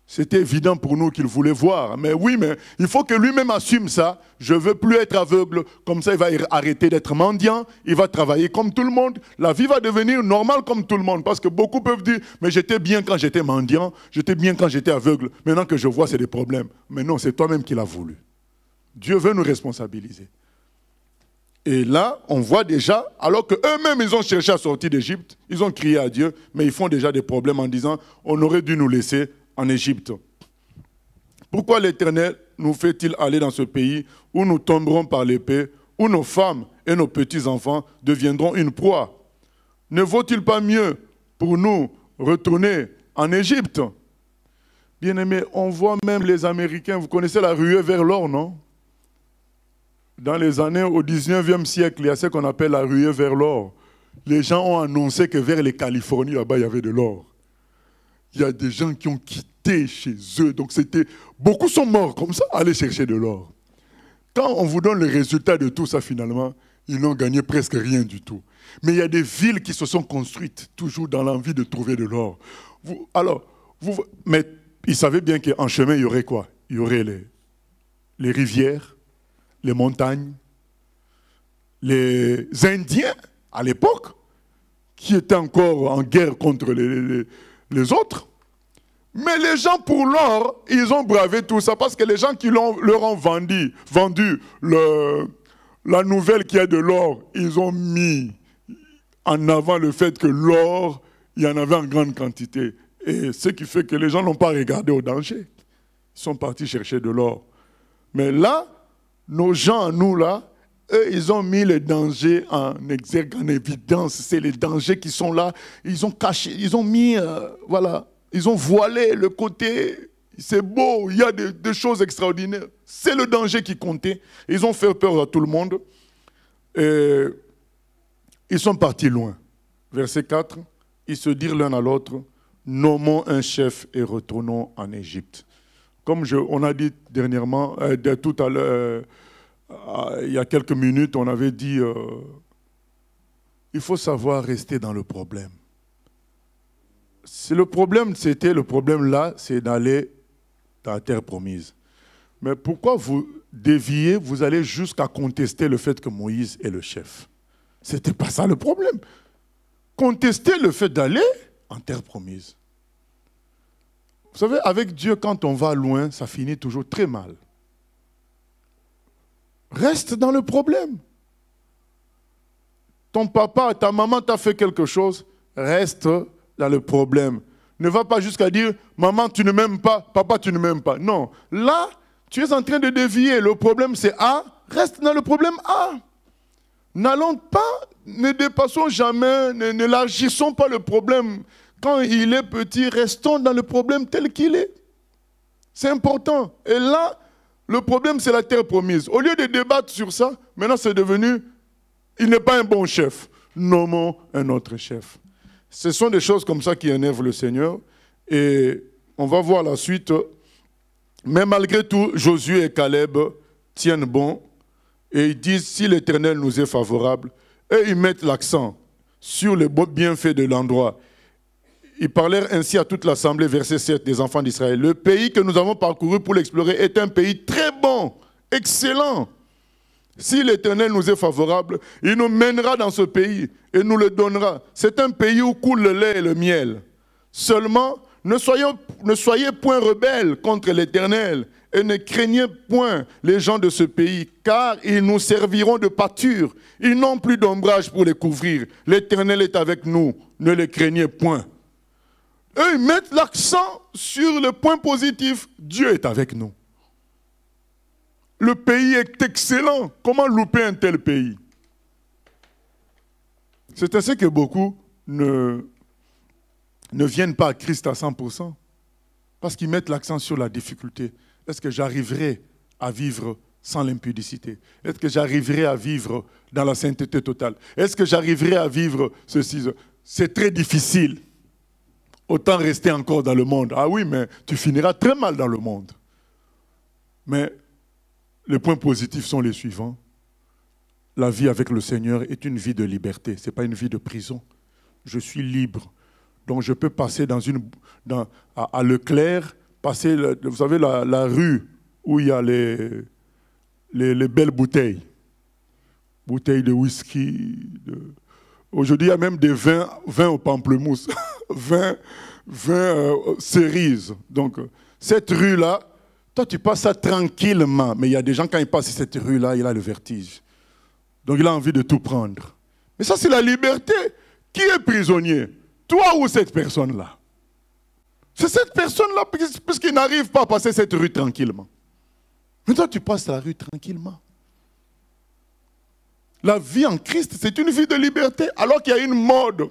C'était évident pour nous qu'il voulait voir. Mais oui, mais il faut que lui-même assume ça. Je ne veux plus être aveugle. Comme ça, il va arrêter d'être mendiant. Il va travailler comme tout le monde. La vie va devenir normale comme tout le monde. Parce que beaucoup peuvent dire, mais j'étais bien quand j'étais mendiant. J'étais bien quand j'étais aveugle. Maintenant que je vois, c'est des problèmes. Mais non, c'est toi-même qui l'as voulu. Dieu veut nous responsabiliser. Et là, on voit déjà, alors qu'eux-mêmes, ils ont cherché à sortir d'Égypte, ils ont crié à Dieu, mais ils font déjà des problèmes en disant, on aurait dû nous laisser en Égypte. Pourquoi l'Éternel nous fait-il aller dans ce pays où nous tomberons par l'épée, où nos femmes et nos petits-enfants deviendront une proie? Ne vaut-il pas mieux pour nous retourner en Égypte? Bien-aimés, on voit même les Américains, vous connaissez la ruée vers l'or, non? Dans les années, au 19e siècle, il y a ce qu'on appelle la ruée vers l'or. Les gens ont annoncé que vers les Californies, là-bas, il y avait de l'or. Il y a des gens qui ont quitté chez eux. Donc, beaucoup sont morts comme ça, aller chercher de l'or. Quand on vous donne le résultat de tout ça, finalement, ils n'ont gagné presque rien du tout. Mais il y a des villes qui se sont construites, toujours dans l'envie de trouver de l'or. Mais ils savaient bien qu'en chemin, il y aurait quoi? Il y aurait les rivières, les montagnes, les Indiens, à l'époque, qui étaient encore en guerre contre les autres. Mais les gens, pour l'or, ils ont bravé tout ça, parce que les gens qui leur ont vendu la nouvelle qu'il y a de l'or, ils ont mis en avant le fait que l'or il y en avait en grande quantité. Et ce qui fait que les gens n'ont pas regardé au danger. Ils sont partis chercher de l'or. Mais là, nos gens, nous là, eux, ils ont mis les dangers en exergue, en évidence. C'est les dangers qui sont là. Ils ont caché, ils ont mis, voilà, ils ont voilé le côté. C'est beau, il y a des choses extraordinaires. C'est le danger qui comptait. Ils ont fait peur à tout le monde. Et ils sont partis loin. Verset 4, ils se dirent l'un à l'autre, nommons un chef et retournons en Égypte. Comme on a dit dernièrement, tout à l'heure, il y a quelques minutes, on avait dit, il faut savoir rester dans le problème. Le problème là, c'est d'aller dans la terre promise. Mais pourquoi vous déviez, vous allez jusqu'à contester le fait que Moïse est le chef? Ce n'était pas ça le problème. Contester le fait d'aller en terre promise. Vous savez, avec Dieu, quand on va loin, ça finit toujours très mal. Reste dans le problème. Ton papa, ta maman t'a fait quelque chose, reste dans le problème. Ne va pas jusqu'à dire, maman, tu ne m'aimes pas, papa, tu ne m'aimes pas. Non, là, tu es en train de dévier. Le problème, c'est A, reste dans le problème A. N'allons pas, ne dépassons jamais, n'élargissons pas le problème. Quand il est petit, restons dans le problème tel qu'il est. C'est important. Et là, le problème, c'est la terre promise. Au lieu de débattre sur ça, maintenant c'est devenu, il n'est pas un bon chef. Nommons un autre chef. Ce sont des choses comme ça qui énervent le Seigneur. Et on va voir la suite. Mais malgré tout, Josué et Caleb tiennent bon. Et ils disent, si l'Éternel nous est favorable, et ils mettent l'accent sur le bienfait de l'endroit. Ils parlèrent ainsi à toute l'assemblée, verset 7 des enfants d'Israël. Le pays que nous avons parcouru pour l'explorer est un pays très bon, excellent. Si l'Éternel nous est favorable, il nous mènera dans ce pays et nous le donnera. C'est un pays où coule le lait et le miel. Seulement, ne soyez point rebelles contre l'Éternel et ne craignez point les gens de ce pays, car ils nous serviront de pâture. Ils n'ont plus d'ombrage pour les couvrir. L'Éternel est avec nous, ne les craignez point. Eux, ils mettent l'accent sur le point positif. Dieu est avec nous. Le pays est excellent. Comment louper un tel pays? C'est ainsi que beaucoup ne viennent pas à Christ à 100%. Parce qu'ils mettent l'accent sur la difficulté. Est-ce que j'arriverai à vivre sans l'impudicité? Est-ce que j'arriverai à vivre dans la sainteté totale? Est-ce que j'arriverai à vivre ceci? C'est très difficile. Autant rester encore dans le monde. Ah oui, mais tu finiras très mal dans le monde. Mais les points positifs sont les suivants. La vie avec le Seigneur est une vie de liberté. Ce n'est pas une vie de prison. Je suis libre. Donc je peux passer à Leclerc, passer, vous savez, la rue où il y a les belles bouteilles. Bouteilles de whisky. Aujourd'hui, il y a même des vins au pamplemousse. vins cerises. Donc, cette rue-là, toi, tu passes ça tranquillement. Mais il y a des gens, quand ils passent cette rue-là, il a le vertige. Donc, il a envie de tout prendre. Mais ça, c'est la liberté. Qui est prisonnier? Toi ou cette personne-là? C'est cette personne-là, puisqu'il n'arrive pas à passer cette rue tranquillement. Mais toi, tu passes la rue tranquillement. La vie en Christ, c'est une vie de liberté, alors qu'il y a une mode.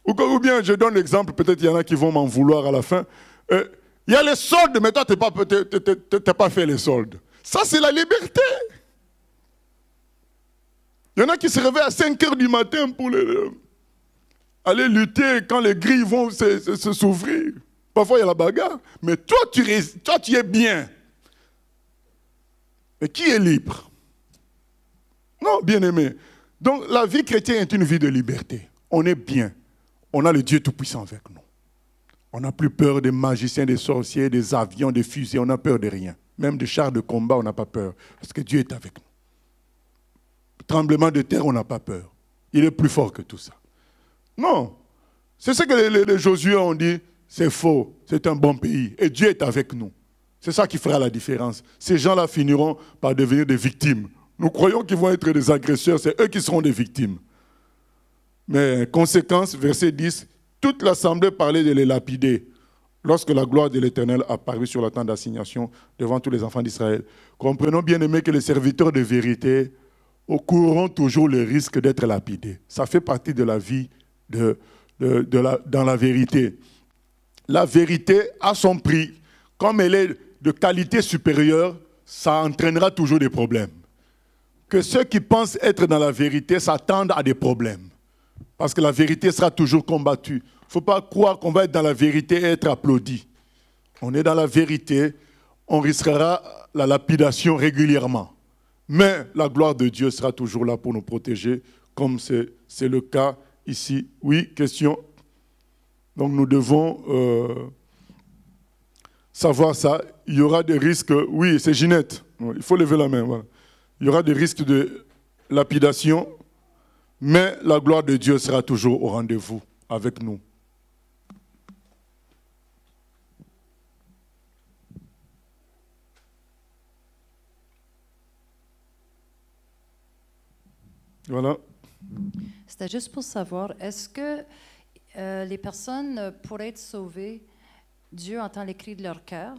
Ou bien, je donne l'exemple, peut-être il y en a qui vont m'en vouloir à la fin. Il y a les soldes, mais toi, tu n'as pas fait les soldes. Ça, c'est la liberté. Il y en a qui se réveillent à 5 h du matin pour aller lutter quand les grilles vont s'ouvrir. Parfois, il y a la bagarre. Mais toi, tu es bien. Mais qui est libre? Non, bien-aimé. Donc, la vie chrétienne est une vie de liberté. On est bien. On a le Dieu Tout-Puissant avec nous. On n'a plus peur des magiciens, des sorciers, des avions, des fusils. On n'a peur de rien. Même des chars de combat, on n'a pas peur. Parce que Dieu est avec nous. Tremblement de terre, on n'a pas peur. Il est plus fort que tout ça. Non. C'est ce que les Josué ont dit. C'est faux. C'est un bon pays. Et Dieu est avec nous. C'est ça qui fera la différence. Ces gens-là finiront par devenir des victimes. Nous croyons qu'ils vont être des agresseurs. C'est eux qui seront des victimes. Mais conséquence, verset 10, toute l'assemblée parlait de les lapider lorsque la gloire de l'Éternel apparut sur la tente d'assignation devant tous les enfants d'Israël. Comprenons bien aimé que les serviteurs de vérité courront toujours le risque d'être lapidés. Ça fait partie de la vie dans la vérité. La vérité a son prix. Comme elle est de qualité supérieure, ça entraînera toujours des problèmes. Que ceux qui pensent être dans la vérité s'attendent à des problèmes. Parce que la vérité sera toujours combattue. Il ne faut pas croire qu'on va être dans la vérité et être applaudi. On est dans la vérité, on risquera la lapidation régulièrement. Mais la gloire de Dieu sera toujours là pour nous protéger, comme c'est le cas ici. Oui, question. Donc nous devons savoir ça. Il y aura des risques. Oui, c'est Ginette. Il faut lever la main. Voilà. Il y aura des risques de lapidation, mais la gloire de Dieu sera toujours au rendez-vous avec nous. Voilà. C'était juste pour savoir, est-ce que les personnes, pour être sauvées, Dieu entend les cris de leur cœur?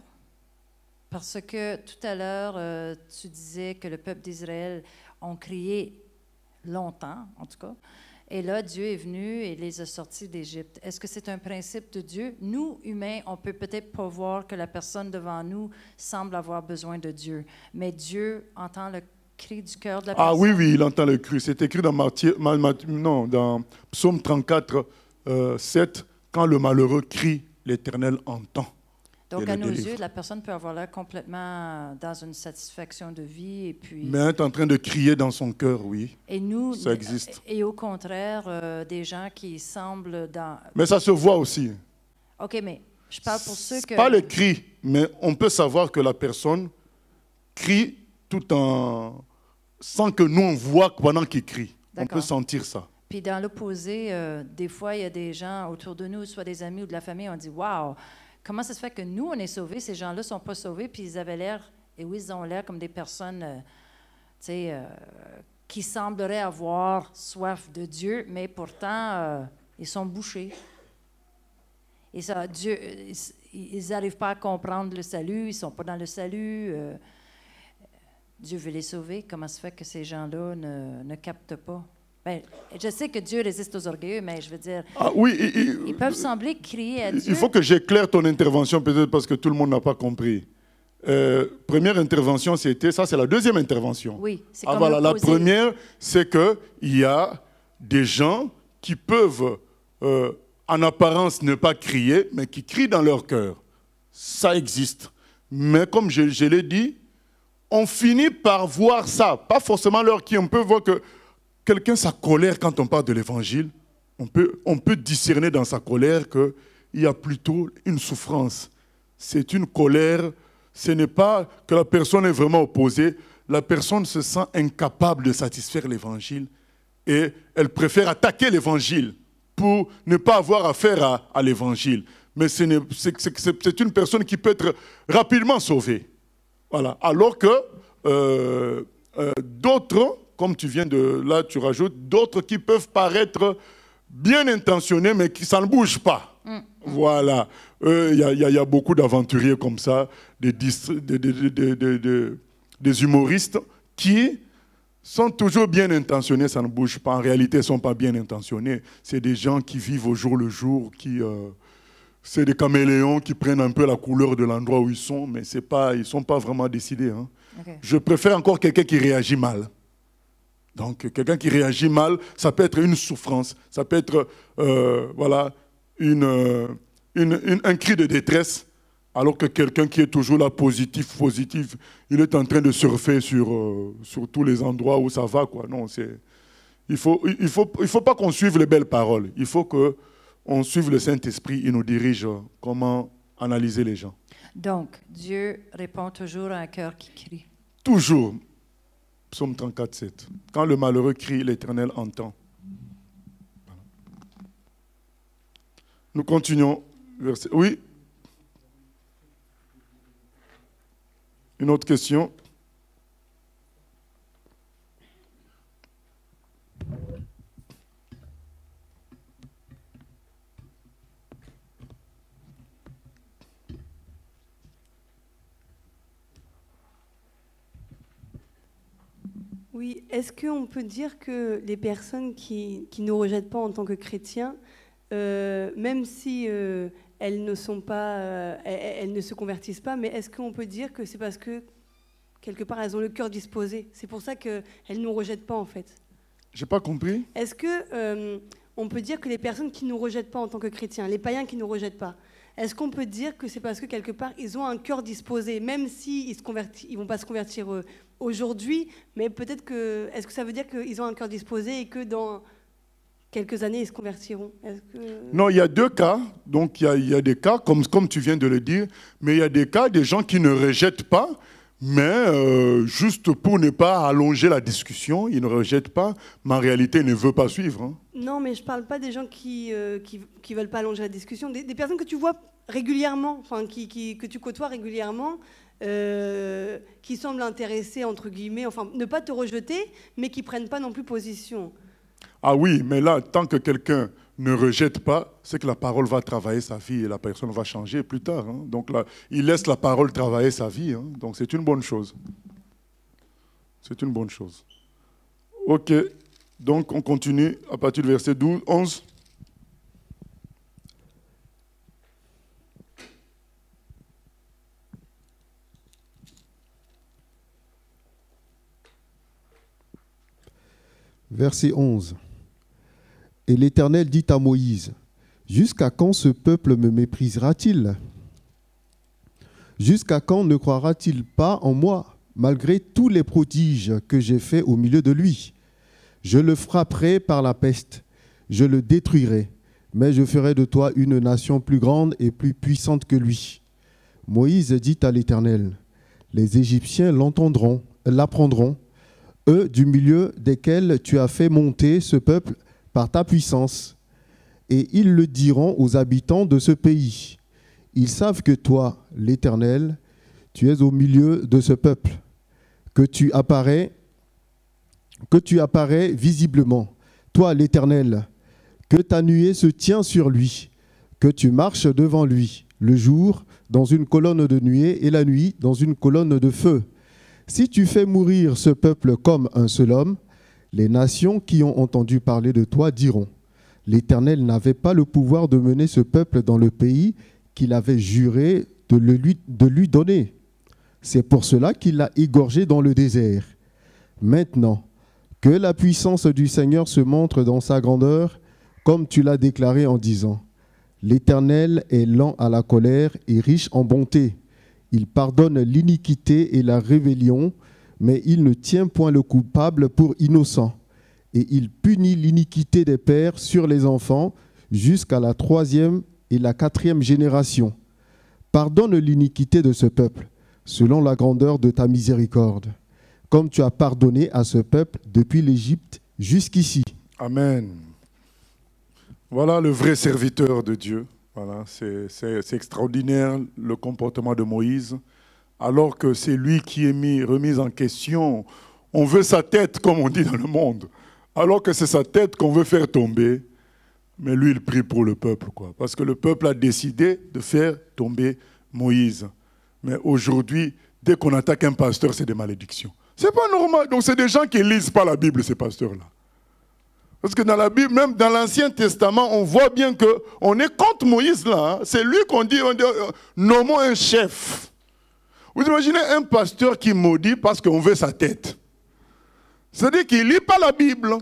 Parce que tout à l'heure, tu disais que le peuple d'Israël ont crié longtemps, en tout cas. Et là, Dieu est venu et les a sortis d'Égypte. Est-ce que c'est un principe de Dieu? Nous, humains, on peut peut-être pas voir que la personne devant nous semble avoir besoin de Dieu. Mais Dieu entend le cri du cœur de la personne. Ah oui, oui, il entend le cri. C'est écrit dans, dans Psaume 34, 7, quand le malheureux crie, l'Éternel entend. Donc, à nos yeux, la personne peut avoir l'air complètement dans une satisfaction de vie. Et puis, mais elle est en train de crier dans son cœur, oui. Et nous, ça existe. Et au contraire, des gens qui semblent dans... Mais ça se voit aussi. OK, mais je parle pour ceux que... Pas le cri, mais on peut savoir que la personne crie tout en... sans que nous, on voit pendant qu'il crie. On peut sentir ça. Puis dans l'opposé, des fois, il y a des gens autour de nous, soit des amis ou de la famille, on dit « Wow! » Comment ça se fait que nous, on est sauvés, ces gens-là ne sont pas sauvés, puis ils avaient l'air, et oui, ils ont l'air comme des personnes qui sembleraient avoir soif de Dieu, mais pourtant, ils sont bouchés. Et ça, Dieu, ils n'arrivent pas à comprendre le salut, ils ne sont pas dans le salut. Dieu veut les sauver. Comment ça se fait que ces gens-là ne captent pas? Ben, je sais que Dieu résiste aux orgueilleux, mais je veux dire, ils peuvent sembler crier à Dieu. Il faut que j'éclaire ton intervention, peut-être parce que tout le monde n'a pas compris. Première intervention, c'était, ça c'est la deuxième intervention. Oui, c'est comme voilà, la première, c'est qu'il y a des gens qui peuvent, en apparence, ne pas crier, mais qui crient dans leur cœur. Ça existe. Mais comme je l'ai dit, on finit par voir ça. Pas forcément leur qui, on peut voir que quelqu'un, sa colère, quand on parle de l'évangile, on peut discerner dans sa colère qu'il y a plutôt une souffrance. C'est une colère, ce n'est pas que la personne est vraiment opposée, la personne se sent incapable de satisfaire l'évangile et elle préfère attaquer l'évangile pour ne pas avoir affaire à l'évangile. Mais c'est une personne qui peut être rapidement sauvée. Voilà. Alors que d'autres, comme tu viens de... Là, tu rajoutes d'autres qui peuvent paraître bien intentionnés, mais qui ça ne bouge pas. Voilà. Il y a beaucoup d'aventuriers comme ça, des humoristes qui sont toujours bien intentionnés, ça ne bouge pas. En réalité, ils ne sont pas bien intentionnés. C'est des gens qui vivent au jour le jour, c'est des caméléons qui prennent un peu la couleur de l'endroit où ils sont, mais ils ne sont pas vraiment décidés. Hein. Okay. Je préfère encore quelqu'un qui réagit mal. Donc, quelqu'un qui réagit mal, ça peut être une souffrance, ça peut être voilà, un cri de détresse, alors que quelqu'un qui est toujours là, positif, il est en train de surfer sur tous les endroits où ça va. Quoi. Non, il ne faut pas qu'on suive les belles paroles. Il faut qu'on suive le Saint-Esprit, il nous dirige comment analyser les gens. Donc, Dieu répond toujours à un cœur qui crie. Toujours. Psaume 34, 7. Quand le malheureux crie, l'Éternel entend. Voilà. Nous continuons. Oui. Une autre question. Oui, est-ce qu'on peut dire que les personnes qui ne nous rejettent pas en tant que chrétiens, même si elles ne sont pas, elles ne se convertissent pas, mais est-ce qu'on peut dire que c'est parce que quelque part elles ont le cœur disposé? C'est pour ça qu'elles ne nous rejettent pas en fait. J'ai pas compris. Est-ce que on peut dire que les personnes qui ne nous rejettent pas en tant que chrétiens, les païens qui ne nous rejettent pas, est-ce qu'on peut dire que c'est parce que quelque part ils ont un cœur disposé, même s'ils ils vont pas se convertir aujourd'hui, mais peut-être que, est-ce que ça veut dire qu'ils ont un cœur disposé et que dans quelques années ils se convertiront? Non, il y a deux cas. Donc il y a des cas, comme tu viens de le dire, mais il y a des cas des gens qui ne rejettent pas, mais juste pour ne pas allonger la discussion, ils ne rejettent pas, mais en réalité ils ne veulent pas suivre. Hein. Non, mais je ne parle pas des gens qui veulent pas allonger la discussion, des personnes que tu vois régulièrement, enfin que tu côtoies régulièrement, qui semblent intéressées, entre guillemets, enfin ne pas te rejeter, mais qui ne prennent pas non plus position. Ah oui, mais là, tant que quelqu'un ne rejette pas, c'est que la parole va travailler sa vie et la personne va changer plus tard. Hein. Donc là, il laisse la parole travailler sa vie. Hein. Donc c'est une bonne chose. C'est une bonne chose. Ok, donc on continue à partir du verset 11. Verset 11. Et l'Éternel dit à Moïse, « Jusqu'à quand ce peuple me méprisera-t-il? Jusqu'à quand ne croira-t-il pas en moi, malgré tous les prodiges que j'ai faits au milieu de lui? Je le frapperai par la peste, je le détruirai, mais je ferai de toi une nation plus grande et plus puissante que lui. » Moïse dit à l'Éternel, « Les Égyptiens l'apprendront, eux du milieu desquels tu as fait monter ce peuple par ta puissance, et ils le diront aux habitants de ce pays. Ils savent que toi, l'Éternel, tu es au milieu de ce peuple, que tu apparais visiblement, toi, l'Éternel, que ta nuée se tient sur lui, que tu marches devant lui, le jour dans une colonne de nuée et la nuit dans une colonne de feu. Si tu fais mourir ce peuple comme un seul homme, les nations qui ont entendu parler de toi diront, « L'Éternel n'avait pas le pouvoir de mener ce peuple dans le pays qu'il avait juré de lui donner. C'est pour cela qu'il l'a égorgé dans le désert. Maintenant, que la puissance du Seigneur se montre dans sa grandeur, comme tu l'as déclaré en disant, « L'Éternel est lent à la colère et riche en bonté. Il pardonne l'iniquité et la rébellion, mais il ne tient point le coupable pour innocent. Et il punit l'iniquité des pères sur les enfants jusqu'à la 3e et la 4e génération. Pardonne l'iniquité de ce peuple, selon la grandeur de ta miséricorde, comme tu as pardonné à ce peuple depuis l'Égypte jusqu'ici. » Amen. Voilà le vrai serviteur de Dieu. Voilà, c'est extraordinaire le comportement de Moïse. Alors que c'est lui qui est remis en question, on veut sa tête, comme on dit dans le monde. Alors que c'est sa tête qu'on veut faire tomber, mais lui, il prie pour le peuple, quoi. Parce que le peuple a décidé de faire tomber Moïse. Mais aujourd'hui, dès qu'on attaque un pasteur, c'est des malédictions. C'est pas normal. Donc c'est des gens qui ne lisent pas la Bible, ces pasteurs-là. Parce que dans la Bible, même dans l'Ancien Testament, on voit bien qu'on est contre Moïse, là. Hein. C'est lui qu'on dit, nommons un chef. Vous imaginez un pasteur qui maudit parce qu'on veut sa tête. C'est-à-dire qu'il ne lit pas la Bible.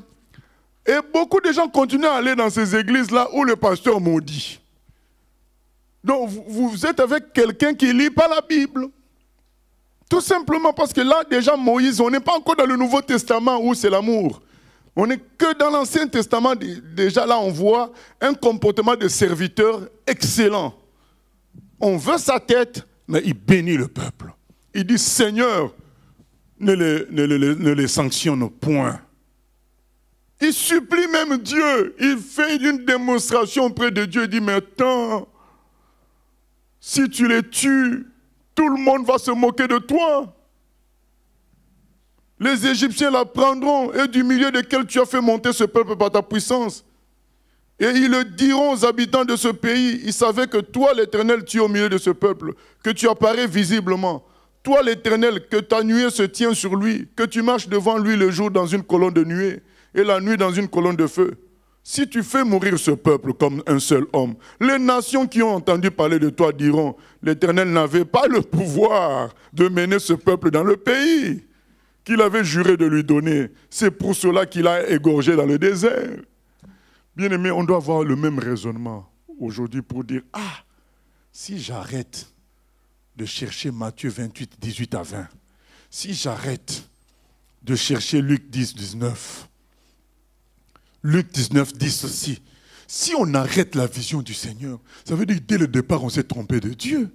Et beaucoup de gens continuent à aller dans ces églises-là où le pasteur maudit. Donc vous êtes avec quelqu'un qui ne lit pas la Bible. Tout simplement parce que là, déjà Moïse, on n'est pas encore dans le Nouveau Testament où c'est l'amour. On n'est que dans l'Ancien Testament. Déjà là, on voit un comportement de serviteur excellent. On veut sa tête, mais il bénit le peuple. Il dit, Seigneur, ne les sanctionne point. Il supplie même Dieu. Il fait une démonstration auprès de Dieu. Il dit, mais attends, si tu les tues, tout le monde va se moquer de toi. Les Égyptiens la prendront, et du milieu desquels tu as fait monter ce peuple par ta puissance. Et ils le diront aux habitants de ce pays, ils savaient que toi, l'Éternel, tu es au milieu de ce peuple, que tu apparais visiblement. Toi, l'Éternel, que ta nuée se tient sur lui, que tu marches devant lui le jour dans une colonne de nuée et la nuit dans une colonne de feu. Si tu fais mourir ce peuple comme un seul homme, les nations qui ont entendu parler de toi diront, l'Éternel n'avait pas le pouvoir de mener ce peuple dans le pays qu'il avait juré de lui donner. C'est pour cela qu'il a égorgé dans le désert. Bien-aimé, on doit avoir le même raisonnement aujourd'hui pour dire, ah, si j'arrête de chercher Matthieu 28, 18 à 20, si j'arrête de chercher Luc 10, 19, Luc 19, 10 aussi, si on arrête la vision du Seigneur, ça veut dire que dès le départ, on s'est trompé de Dieu.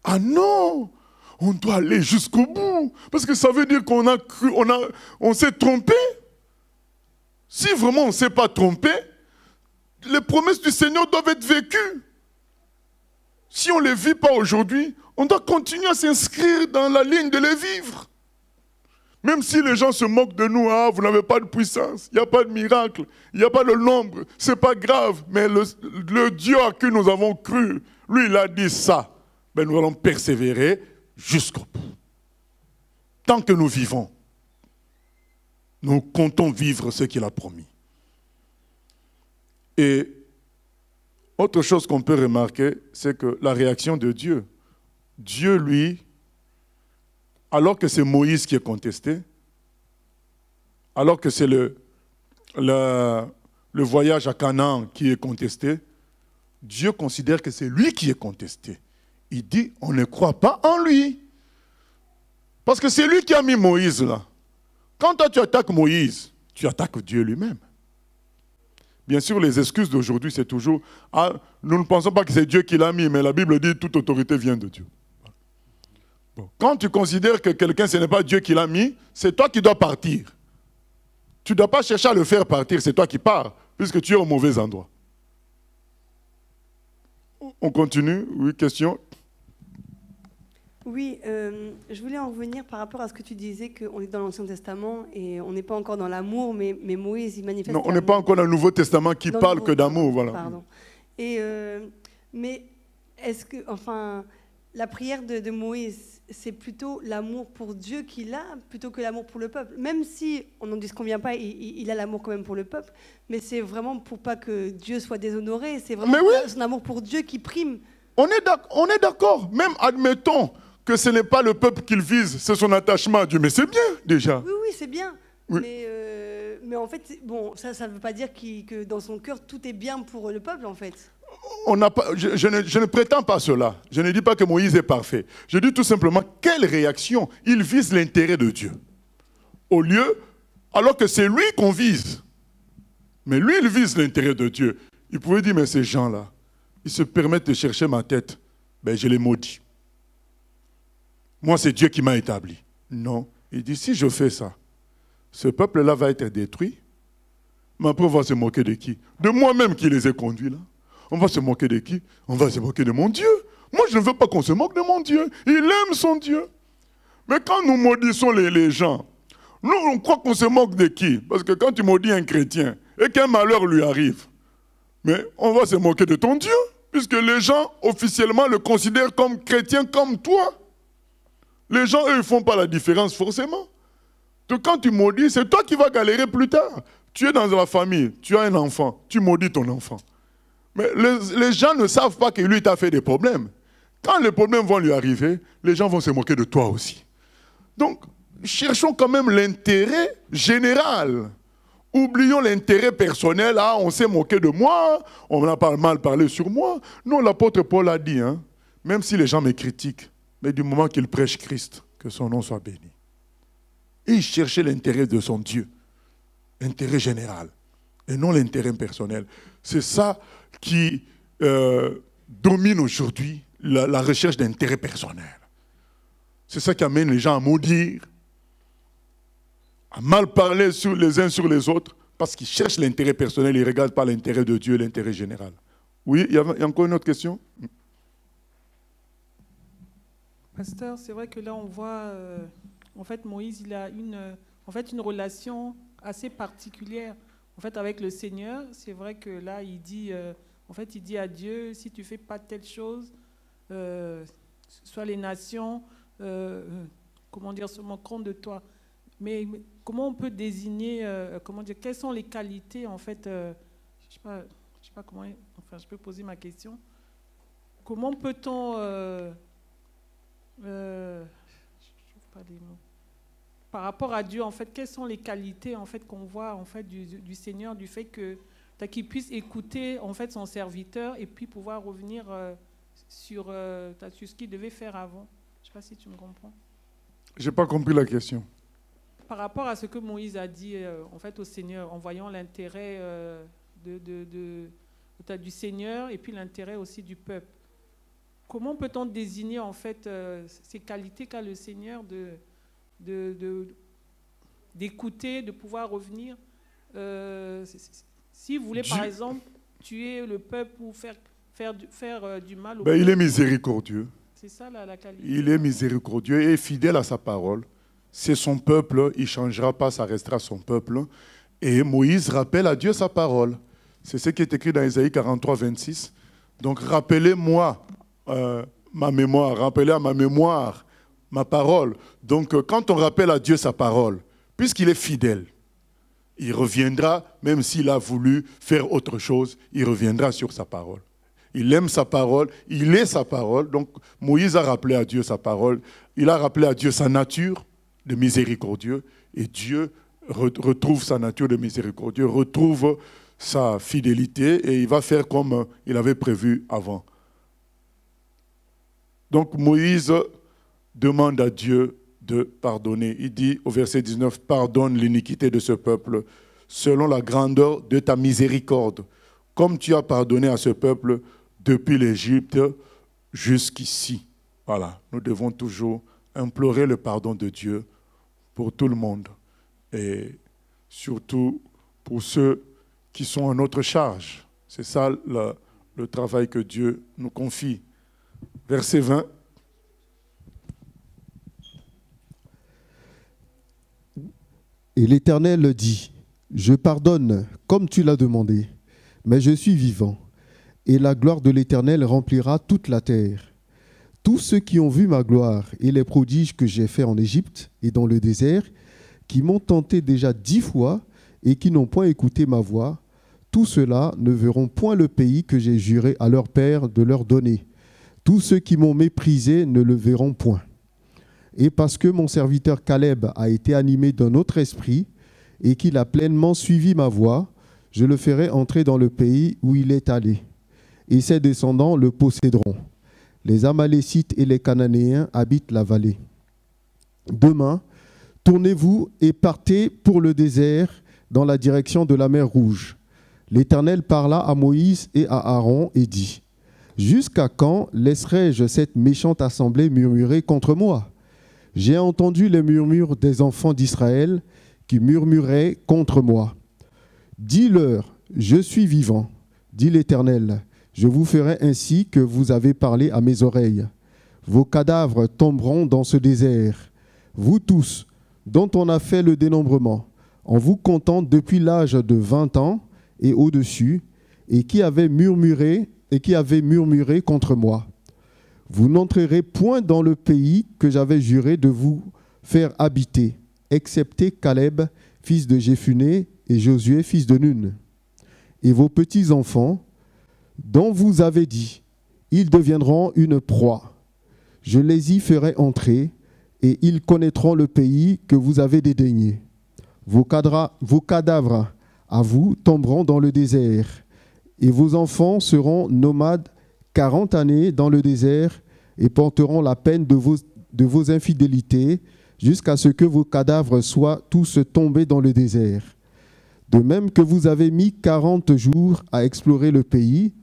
Ah non, on doit aller jusqu'au bout, parce que ça veut dire qu'on a cru, on s'est trompé. Si vraiment on ne s'est pas trompé, les promesses du Seigneur doivent être vécues. Si on ne les vit pas aujourd'hui, on doit continuer à s'inscrire dans la ligne de les vivre. Même si les gens se moquent de nous, ah, vous n'avez pas de puissance, il n'y a pas de miracle, il n'y a pas de nombre, ce n'est pas grave, mais le Dieu à qui nous avons cru, lui, il a dit ça. Ben, nous allons persévérer jusqu'au bout. Tant que nous vivons, nous comptons vivre ce qu'il a promis. Et autre chose qu'on peut remarquer, c'est que la réaction de Dieu, Dieu, lui, alors que c'est Moïse qui est contesté, alors que c'est le voyage à Canaan qui est contesté, Dieu considère que c'est lui qui est contesté. Il dit, on ne croit pas en lui. Parce que c'est lui qui a mis Moïse là. Quand toi tu attaques Moïse, tu attaques Dieu lui-même. Bien sûr, les excuses d'aujourd'hui, c'est toujours, ah, nous ne pensons pas que c'est Dieu qui l'a mis, mais la Bible dit toute autorité vient de Dieu. Bon. Quand tu considères que quelqu'un, ce n'est pas Dieu qui l'a mis, c'est toi qui dois partir. Tu ne dois pas chercher à le faire partir, c'est toi qui pars, puisque tu es au mauvais endroit. On continue, oui, question. Oui, je voulais en revenir par rapport à ce que tu disais, qu'on est dans l'Ancien Testament et on n'est pas encore dans l'amour, mais Moïse, il manifeste... Non, on n'est pas encore dans le Nouveau Testament qui parle que d'amour, voilà. Pardon. Et, mais est-ce que, enfin, la prière de Moïse, c'est plutôt l'amour pour Dieu qu'il a, plutôt que l'amour pour le peuple. Même si, on n'en dit ce qu'on vient pas, il a l'amour quand même pour le peuple, mais c'est vraiment pour pas que Dieu soit déshonoré, c'est vraiment son amour pour Dieu qui prime. On est d'accord, même admettons que ce n'est pas le peuple qu'il vise, c'est son attachement à Dieu. Mais c'est bien, déjà. Oui, oui, c'est bien. Oui. Mais en fait, bon, ça ne veut pas dire que dans son cœur, tout est bien pour le peuple, en fait. Je ne prétends pas cela. Je ne dis pas que Moïse est parfait. Je dis tout simplement, quelle réaction? Il vise l'intérêt de Dieu. Au lieu, alors que c'est lui qu'on vise. Mais lui, il vise l'intérêt de Dieu. Il pouvait dire, mais ces gens-là, ils se permettent de chercher ma tête. Ben, je les maudis. Moi, c'est Dieu qui m'a établi. Non. Il dit, si je fais ça, ce peuple-là va être détruit. Mais après, on va se moquer de qui? De moi-même qui les ai conduits là. On va se moquer de qui? On va se moquer de mon Dieu. Moi, je ne veux pas qu'on se moque de mon Dieu. Il aime son Dieu. Mais quand nous maudissons les gens, nous, on croit qu'on se moque de qui? Parce que quand tu maudis un chrétien et qu'un malheur lui arrive, mais on va se moquer de ton Dieu, puisque les gens, officiellement, le considèrent comme chrétien comme toi. Les gens, eux, ils ne font pas la différence forcément. Donc quand tu maudis, c'est toi qui vas galérer plus tard. Tu es dans la famille, tu as un enfant, tu maudis ton enfant. Mais les gens ne savent pas que lui t'a fait des problèmes. Quand les problèmes vont lui arriver, les gens vont se moquer de toi aussi. Donc, cherchons quand même l'intérêt général. Oublions l'intérêt personnel. Ah, on s'est moqué de moi, on a pas mal parlé sur moi. Non, l'apôtre Paul a dit, hein, même si les gens me critiquent, mais du moment qu'il prêche Christ, que son nom soit béni. Et il cherchait l'intérêt de son Dieu, l'intérêt général, et non l'intérêt personnel. C'est ça qui domine aujourd'hui la recherche d'intérêt personnel. C'est ça qui amène les gens à maudire, à mal parler sur les uns sur les autres, parce qu'ils cherchent l'intérêt personnel, ils ne regardent pas l'intérêt de Dieu, l'intérêt général. Oui, il y a encore une autre question? Pasteur, c'est vrai que là, on voit, en fait, Moïse, il a une relation assez particulière, en fait, avec le Seigneur. C'est vrai que là, il dit, il dit à Dieu, si tu fais pas telle chose, soit les nations se moqueront de toi. Mais comment on peut désigner, quelles sont les qualités, en fait, je sais pas comment, enfin, je peux poser ma question. Comment peut-on, je trouve pas des mots. Par rapport à Dieu, en fait, quelles sont les qualités, en fait, qu'on voit, en fait, du Seigneur, du fait que qu'il puisse écouter, en fait, son serviteur et puis pouvoir revenir sur ce qu'il devait faire avant. Je ne sais pas si tu me comprends. Je n'ai pas compris la question. Par rapport à ce que Moïse a dit, en fait, au Seigneur, en voyant l'intérêt du Seigneur et puis l'intérêt aussi du peuple. Comment peut-on désigner, en fait, ces qualités qu'a le Seigneur d'écouter, de pouvoir revenir si vous voulez, par exemple, tuer le peuple ou faire du mal au peuple. Il est miséricordieux. C'est ça la qualité. Il est miséricordieux et fidèle à sa parole. C'est son peuple, il ne changera pas, ça restera son peuple. Et Moïse rappelle à Dieu sa parole. C'est ce qui est écrit dans Ésaïe 43, 26. Donc rappelez-moi ma mémoire, rappelez à ma mémoire ma parole. Donc quand on rappelle à Dieu sa parole, puisqu'il est fidèle, il reviendra, même s'il a voulu faire autre chose, il reviendra sur sa parole. Il aime sa parole, il est sa parole. Donc Moïse a rappelé à Dieu sa parole, il a rappelé à Dieu sa nature de miséricordieux, et Dieu retrouve sa nature de miséricordieux, retrouve sa fidélité, et il va faire comme il avait prévu avant. Donc Moïse demande à Dieu de pardonner. Il dit au verset 19, « Pardonne l'iniquité de ce peuple selon la grandeur de ta miséricorde, comme tu as pardonné à ce peuple depuis l'Égypte jusqu'ici. » Voilà, nous devons toujours implorer le pardon de Dieu pour tout le monde et surtout pour ceux qui sont à notre charge. C'est ça le travail que Dieu nous confie. Verset 20. Et l'Éternel dit, « Je pardonne comme tu l'as demandé, mais je suis vivant, et la gloire de l'Éternel remplira toute la terre. Tous ceux qui ont vu ma gloire et les prodiges que j'ai faits en Égypte et dans le désert, qui m'ont tenté déjà 10 fois et qui n'ont point écouté ma voix, tous ceux-là ne verront point le pays que j'ai juré à leur père de leur donner. Tous ceux qui m'ont méprisé ne le verront point. Et parce que mon serviteur Caleb a été animé d'un autre esprit et qu'il a pleinement suivi ma voie, je le ferai entrer dans le pays où il est allé. Et ses descendants le posséderont. Les Amalécites et les Cananéens habitent la vallée. Demain, tournez-vous et partez pour le désert dans la direction de la mer Rouge. L'Éternel parla à Moïse et à Aaron et dit, « Jusqu'à quand laisserai-je cette méchante assemblée murmurer contre moi ? J'ai entendu les murmures des enfants d'Israël qui murmuraient contre moi. Dis-leur, je suis vivant, dit l'Éternel. Je vous ferai ainsi que vous avez parlé à mes oreilles. Vos cadavres tomberont dans ce désert. Vous tous, dont on a fait le dénombrement, en vous comptant depuis l'âge de 20 ans et au-dessus, et qui avaient murmuré contre moi. Vous n'entrerez point dans le pays que j'avais juré de vous faire habiter, excepté Caleb, fils de Jéphuné, et Josué, fils de Nun. Et vos petits-enfants, dont vous avez dit, ils deviendront une proie. Je les y ferai entrer, et ils connaîtront le pays que vous avez dédaigné. Vos cadavres à vous tomberont dans le désert, et vos enfants seront nomades 40 années dans le désert et porteront la peine de vos infidélités jusqu'à ce que vos cadavres soient tous tombés dans le désert. De même que vous avez mis 40 jours à explorer le pays,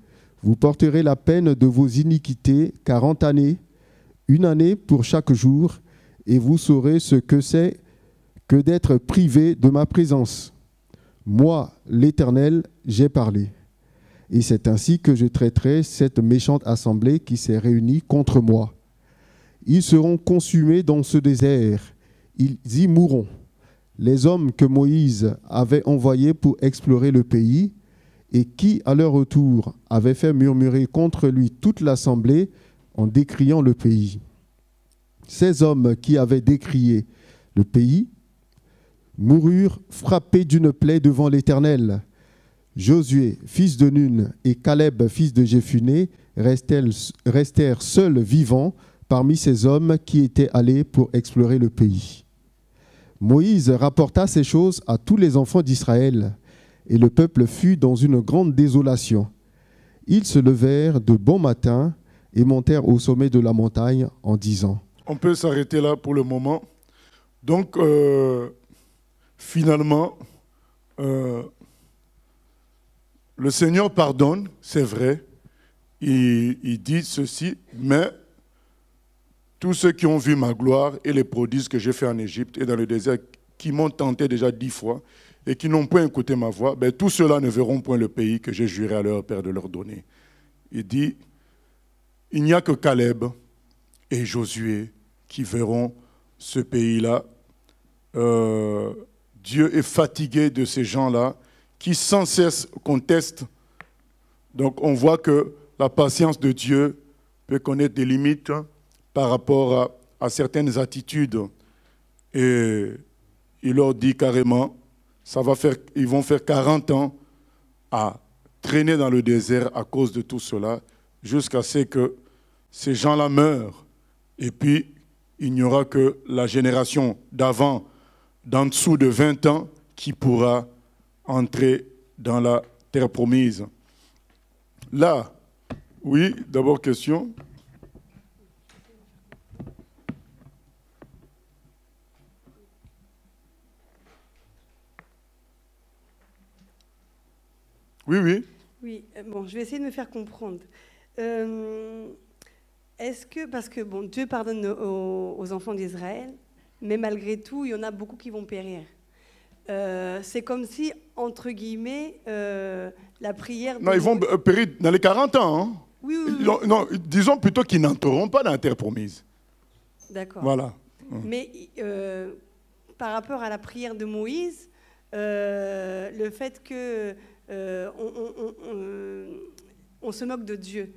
vous porterez la peine de vos iniquités 40 années, 1 année pour chaque jour, et vous saurez ce que c'est que d'être privé de ma présence. Moi, l'Éternel, j'ai parlé. Et c'est ainsi que je traiterai cette méchante assemblée qui s'est réunie contre moi. Ils seront consumés dans ce désert, ils y mourront. Les hommes que Moïse avait envoyés pour explorer le pays et qui, à leur retour, avaient fait murmurer contre lui toute l'assemblée en décriant le pays. Ces hommes qui avaient décrié le pays moururent frappés d'une plaie devant l'Éternel. Josué, fils de Nun, et Caleb, fils de Jéphuné, restèrent seuls vivants parmi ces hommes qui étaient allés pour explorer le pays. Moïse rapporta ces choses à tous les enfants d'Israël, et le peuple fut dans une grande désolation. Ils se levèrent de bon matin et montèrent au sommet de la montagne en disant. On peut s'arrêter là pour le moment. Donc, finalement, le Seigneur pardonne, c'est vrai. Il dit ceci, mais tous ceux qui ont vu ma gloire et les prodiges que j'ai fait en Égypte et dans le désert, qui m'ont tenté déjà 10 fois et qui n'ont point écouté ma voix, ben, tous ceux-là ne verront point le pays que j'ai juré à leur père de leur donner. Il dit, il n'y a que Caleb et Josué qui verront ce pays-là. Dieu est fatigué de ces gens-là qui sans cesse contestent. Donc on voit que la patience de Dieu peut connaître des limites par rapport à certaines attitudes. Et il leur dit carrément, ils vont faire 40 ans à traîner dans le désert à cause de tout cela, jusqu'à ce que ces gens-là meurent. Et puis, il n'y aura que la génération d'avant, d'en dessous de 20 ans, qui pourra entrer dans la terre promise. Là, oui, d'abord question. Oui, oui. Oui, bon, je vais essayer de me faire comprendre. Est-ce que, parce que bon, Dieu pardonne aux enfants d'Israël, mais malgré tout, il y en a beaucoup qui vont périr. C'est comme si, entre guillemets, la prière... Non, ils vont périr dans les 40 ans. Hein. Oui, oui, oui. Non, disons plutôt qu'ils n'entreront pas dans la terre promise. D'accord. Voilà. Mais par rapport à la prière de Moïse, le fait que on se moque de Dieu,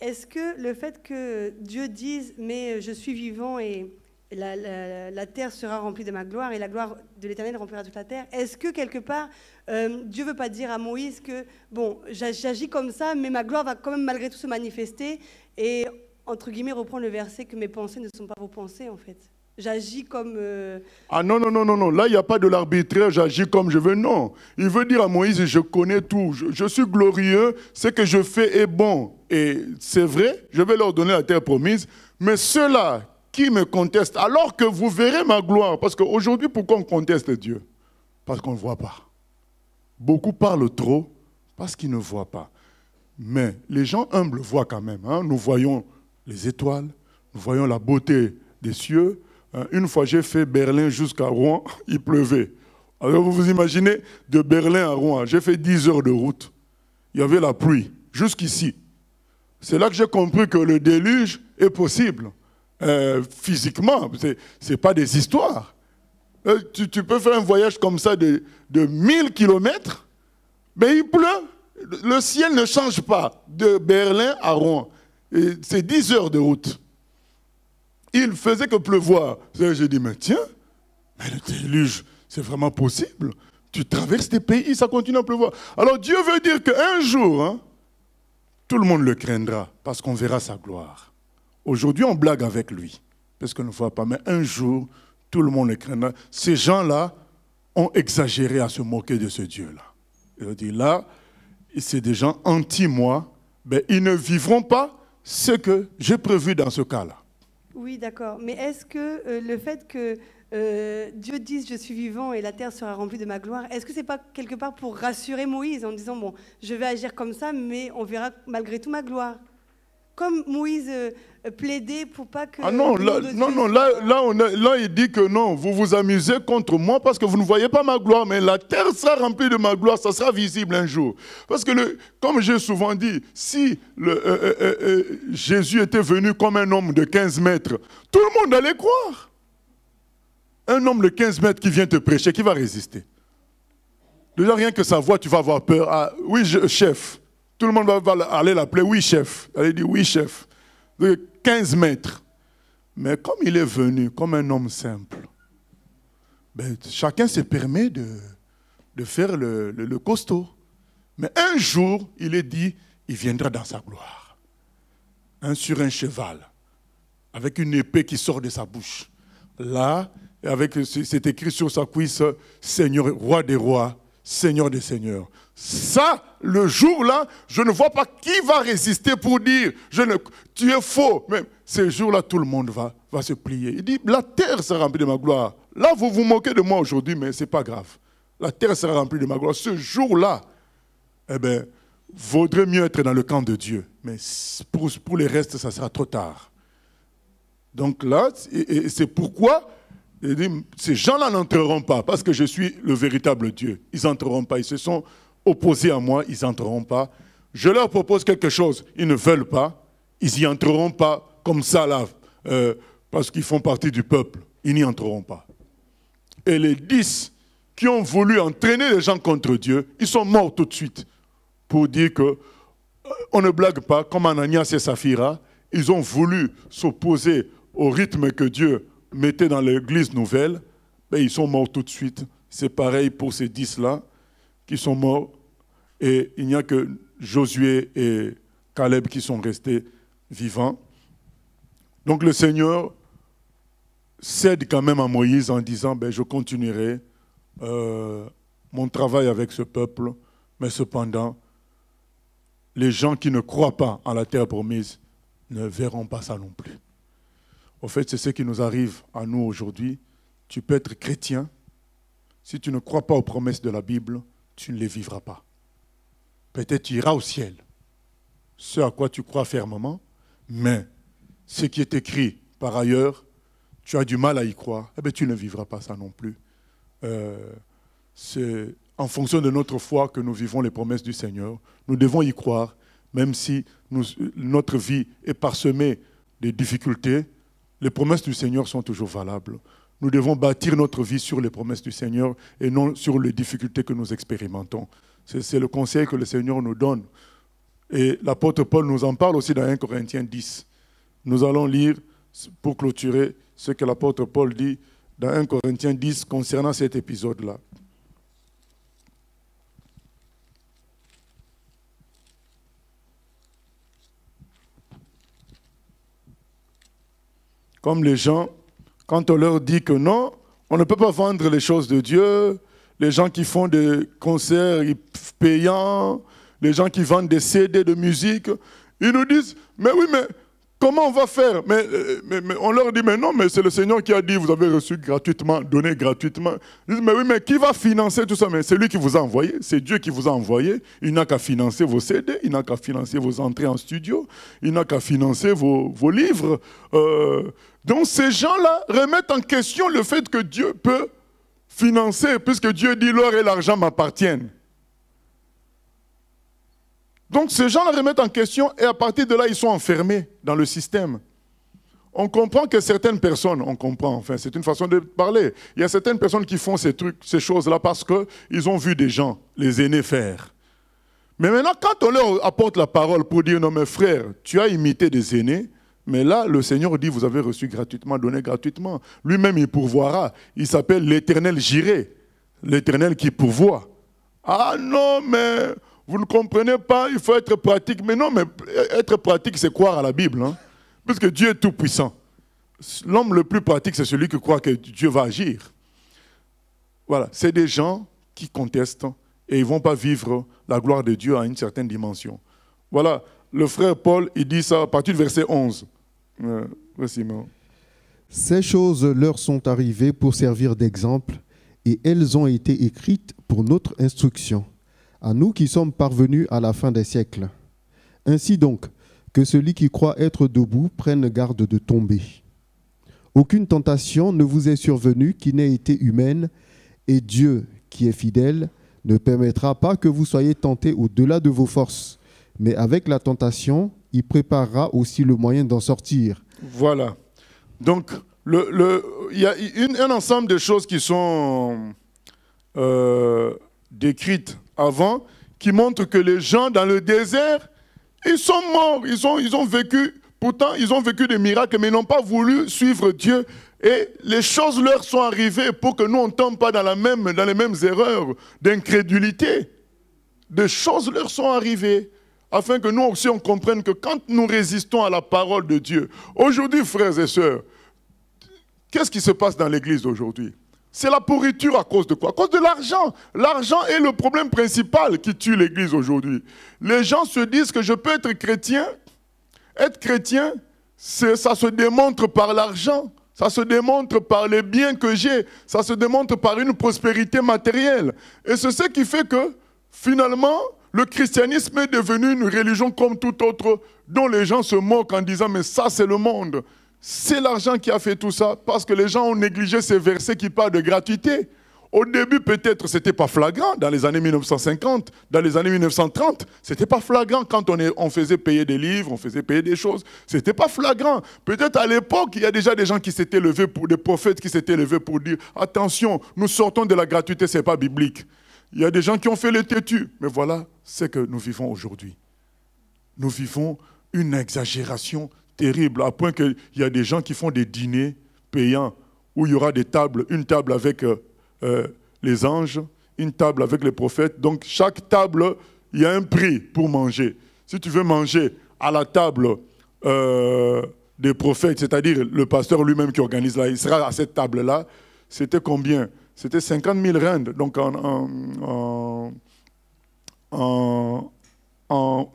est-ce que le fait que Dieu dise « mais je suis vivant et la terre sera remplie de ma gloire et la gloire de l'Éternel remplira toute la terre », est-ce que quelque part Dieu ne veut pas dire à Moïse que bon, j'agis comme ça, mais ma gloire va quand même malgré tout se manifester et entre guillemets reprendre le verset que mes pensées ne sont pas vos pensées en fait. J'agis comme... Ah non, là il n'y a pas de l'arbitraire, j'agis comme je veux, non. Il veut dire à Moïse, je connais tout, je suis glorieux, ce que je fais est bon. Et c'est vrai, je vais leur donner la terre promise, mais ceux-là qui me contestent, alors que vous verrez ma gloire, parce qu'aujourd'hui, pourquoi on conteste Dieu? Parce qu'on ne voit pas. Beaucoup parlent trop parce qu'ils ne voient pas. Mais les gens humbles voient quand même. Hein. Nous voyons les étoiles, nous voyons la beauté des cieux. Une fois, j'ai fait Berlin jusqu'à Rouen, il pleuvait. Alors vous vous imaginez, de Berlin à Rouen, j'ai fait 10 heures de route. Il y avait la pluie, jusqu'ici. C'est là que j'ai compris que le déluge est possible. Physiquement, ce n'est pas des histoires. Tu peux faire un voyage comme ça de 1000 kilomètres, mais il pleut. Le ciel ne change pas de Berlin à Rouen. C'est 10 heures de route. Il faisait que pleuvoir. J'ai dit, mais tiens, mais le déluge, c'est vraiment possible. Tu traverses des pays, ça continue à pleuvoir. Alors Dieu veut dire qu'un jour, hein, tout le monde le craindra, parce qu'on verra sa gloire. Aujourd'hui, on blague avec lui, parce qu'on ne voit pas. Mais un jour, tout le monde le craindra. Ces gens-là ont exagéré à se moquer de ce Dieu-là. Il dit, là, c'est des gens anti-moi, mais ils ne vivront pas ce que j'ai prévu dans ce cas-là. Oui, d'accord. Mais est-ce que le fait que Dieu dise « je suis vivant et la terre sera remplie de ma gloire », est-ce que ce n'est pas quelque part pour rassurer Moïse en disant « bon, je vais agir comme ça, mais on verra malgré tout ma gloire ». Comme Moïse plaidait pour pas que... Ah non, là, il dit que non, vous vous amusez contre moi parce que vous ne voyez pas ma gloire, mais la terre sera remplie de ma gloire, ça sera visible un jour. Parce que, comme j'ai souvent dit, si Jésus était venu comme un homme de 15 mètres, tout le monde allait croire. Un homme de 15 mètres qui vient te prêcher, qui va résister? Déjà, rien que sa voix, tu vas avoir peur. Ah, oui, chef. Tout le monde va aller l'appeler « oui, chef ». Elle dit « oui, chef ». De 15 mètres. Mais comme il est venu comme un homme simple, ben, chacun se permet de faire le costaud. Mais un jour, il est dit, il viendra dans sa gloire. Sur un cheval, avec une épée qui sort de sa bouche. Là, c'est écrit sur sa cuisse, Seigneur, roi des rois, Seigneur des seigneurs. Ça, le jour-là, je ne vois pas qui va résister pour dire, tu es faux. Mais ce jour-là, tout le monde va se plier. Il dit, la terre sera remplie de ma gloire. Là, vous vous moquez de moi aujourd'hui, mais ce n'est pas grave. La terre sera remplie de ma gloire. Ce jour-là, eh bien, vaudrait mieux être dans le camp de Dieu. Mais pour les restes, ça sera trop tard. Donc là, et c'est pourquoi il dit, ces gens-là n'entreront pas, parce que je suis le véritable Dieu. Ils n'entreront pas. Ils se sont opposés à moi, ils n'entreront pas. Je leur propose quelque chose, ils ne veulent pas. Ils n'y entreront pas comme ça, là, parce qu'ils font partie du peuple. Ils n'y entreront pas. Et les 10 qui ont voulu entraîner les gens contre Dieu, ils sont morts tout de suite. Pour dire que, on ne blague pas, comme Ananias et Saphira, ils ont voulu s'opposer au rythme que Dieu mettait dans l'église nouvelle, ben ils sont morts tout de suite. C'est pareil pour ces 10-là qui sont morts. Et il n'y a que Josué et Caleb qui sont restés vivants. Donc le Seigneur cède quand même à Moïse en disant, ben, je continuerai mon travail avec ce peuple, mais cependant, les gens qui ne croient pas en la terre promise ne verront pas ça non plus. Au fait, c'est ce qui nous arrive à nous aujourd'hui. Tu peux être chrétien. Si tu ne crois pas aux promesses de la Bible, tu ne les vivras pas. Peut-être tu iras au ciel, ce à quoi tu crois fermement, mais ce qui est écrit par ailleurs, tu as du mal à y croire, eh bien, tu ne vivras pas ça non plus. C'est en fonction de notre foi que nous vivons les promesses du Seigneur. Nous devons y croire, même si notre vie est parsemée de difficultés. Les promesses du Seigneur sont toujours valables. Nous devons bâtir notre vie sur les promesses du Seigneur et non sur les difficultés que nous expérimentons. C'est le conseil que le Seigneur nous donne. Et l'apôtre Paul nous en parle aussi dans 1 Corinthiens 10. Nous allons lire, pour clôturer, ce que l'apôtre Paul dit dans 1 Corinthiens 10 concernant cet épisode-là. Comme les gens, quand on leur dit que non, on ne peut pas vendre les choses de Dieu, les gens qui font des concerts payants, les gens qui vendent des CD de musique, ils nous disent, mais oui, mais comment on va faire? Mais on leur dit, mais non, mais c'est le Seigneur qui a dit, vous avez reçu gratuitement, donné gratuitement. Ils disent, mais oui, mais qui va financer tout ça? Mais c'est lui qui vous a envoyé, c'est Dieu qui vous a envoyé. Il n'a qu'à financer vos CD, il n'a qu'à financer vos entrées en studio, il n'a qu'à financer vos livres. Donc ces gens-là remettent en question le fait que Dieu peut financer, puisque Dieu dit, l'or et l'argent m'appartiennent. Donc ces gens la remettent en question et à partir de là, ils sont enfermés dans le système. On comprend que certaines personnes, on comprend, enfin c'est une façon de parler, il y a certaines personnes qui font ces trucs, ces choses-là parce qu'ils ont vu des gens, les aînés faire. Mais maintenant, quand on leur apporte la parole pour dire, non mais frère, tu as imité des aînés, mais là, le Seigneur dit, vous avez reçu gratuitement, donné gratuitement. Lui-même, il pourvoira. Il s'appelle l'Éternel Jiré, l'Éternel qui pourvoit. Ah non, mais vous ne comprenez pas, il faut être pratique. Mais non, mais être pratique, c'est croire à la Bible. Hein, parce que Dieu est tout puissant. L'homme le plus pratique, c'est celui qui croit que Dieu va agir. Voilà, c'est des gens qui contestent et ils ne vont pas vivre la gloire de Dieu à une certaine dimension. Voilà, le frère Paul, il dit ça à partir du verset 11. Ces choses leur sont arrivées pour servir d'exemple et elles ont été écrites pour notre instruction, à nous qui sommes parvenus à la fin des siècles. Ainsi donc, que celui qui croit être debout prenne garde de tomber. Aucune tentation ne vous est survenue qui n'ait été humaine, et Dieu, qui est fidèle, ne permettra pas que vous soyez tentés au-delà de vos forces. Mais avec la tentation, il préparera aussi le moyen d'en sortir. Voilà. Donc, il y a un ensemble de choses qui sont décrites avant, qui montrent que les gens dans le désert, ils sont morts, ils ont vécu Pourtant, ils ont vécu des miracles, mais ils n'ont pas voulu suivre Dieu. Et les choses leur sont arrivées pour que nous, on ne tombe pas dans les mêmes erreurs d'incrédulité. Des choses leur sont arrivées, afin que nous aussi, on comprenne que quand nous résistons à la parole de Dieu, aujourd'hui, frères et sœurs, qu'est-ce qui se passe dans l'église d'aujourd'hui? C'est la pourriture à cause de quoi? À cause de l'argent. L'argent est le problème principal qui tue l'église aujourd'hui. Les gens se disent que je peux être chrétien. Être chrétien, ça se démontre par l'argent. Ça se démontre par les biens que j'ai. Ça se démontre par une prospérité matérielle. Et c'est ce qui fait que, finalement, le christianisme est devenu une religion comme toute autre, dont les gens se moquent en disant « mais ça, c'est le monde ». C'est l'argent qui a fait tout ça, parce que les gens ont négligé ces versets qui parlent de gratuité. Au début, peut-être, ce n'était pas flagrant, dans les années 1950, dans les années 1930, ce n'était pas flagrant quand on faisait payer des livres, on faisait payer des choses. Ce n'était pas flagrant. Peut-être à l'époque, il y a déjà des gens qui s'étaient levés, des prophètes qui s'étaient levés pour dire « attention, nous sortons de la gratuité, ce n'est pas biblique ». Il y a des gens qui ont fait les têtus. Mais voilà ce que nous vivons aujourd'hui. Nous vivons une exagération terrible, à point qu'il y a des gens qui font des dîners payants où il y aura des tables, une table avec les anges, une table avec les prophètes. Donc chaque table, il y a un prix pour manger. Si tu veux manger à la table des prophètes, c'est-à-dire le pasteur lui-même qui organise là, il sera à cette table-là, c'était combien? C'était 50 000 rendes. Donc en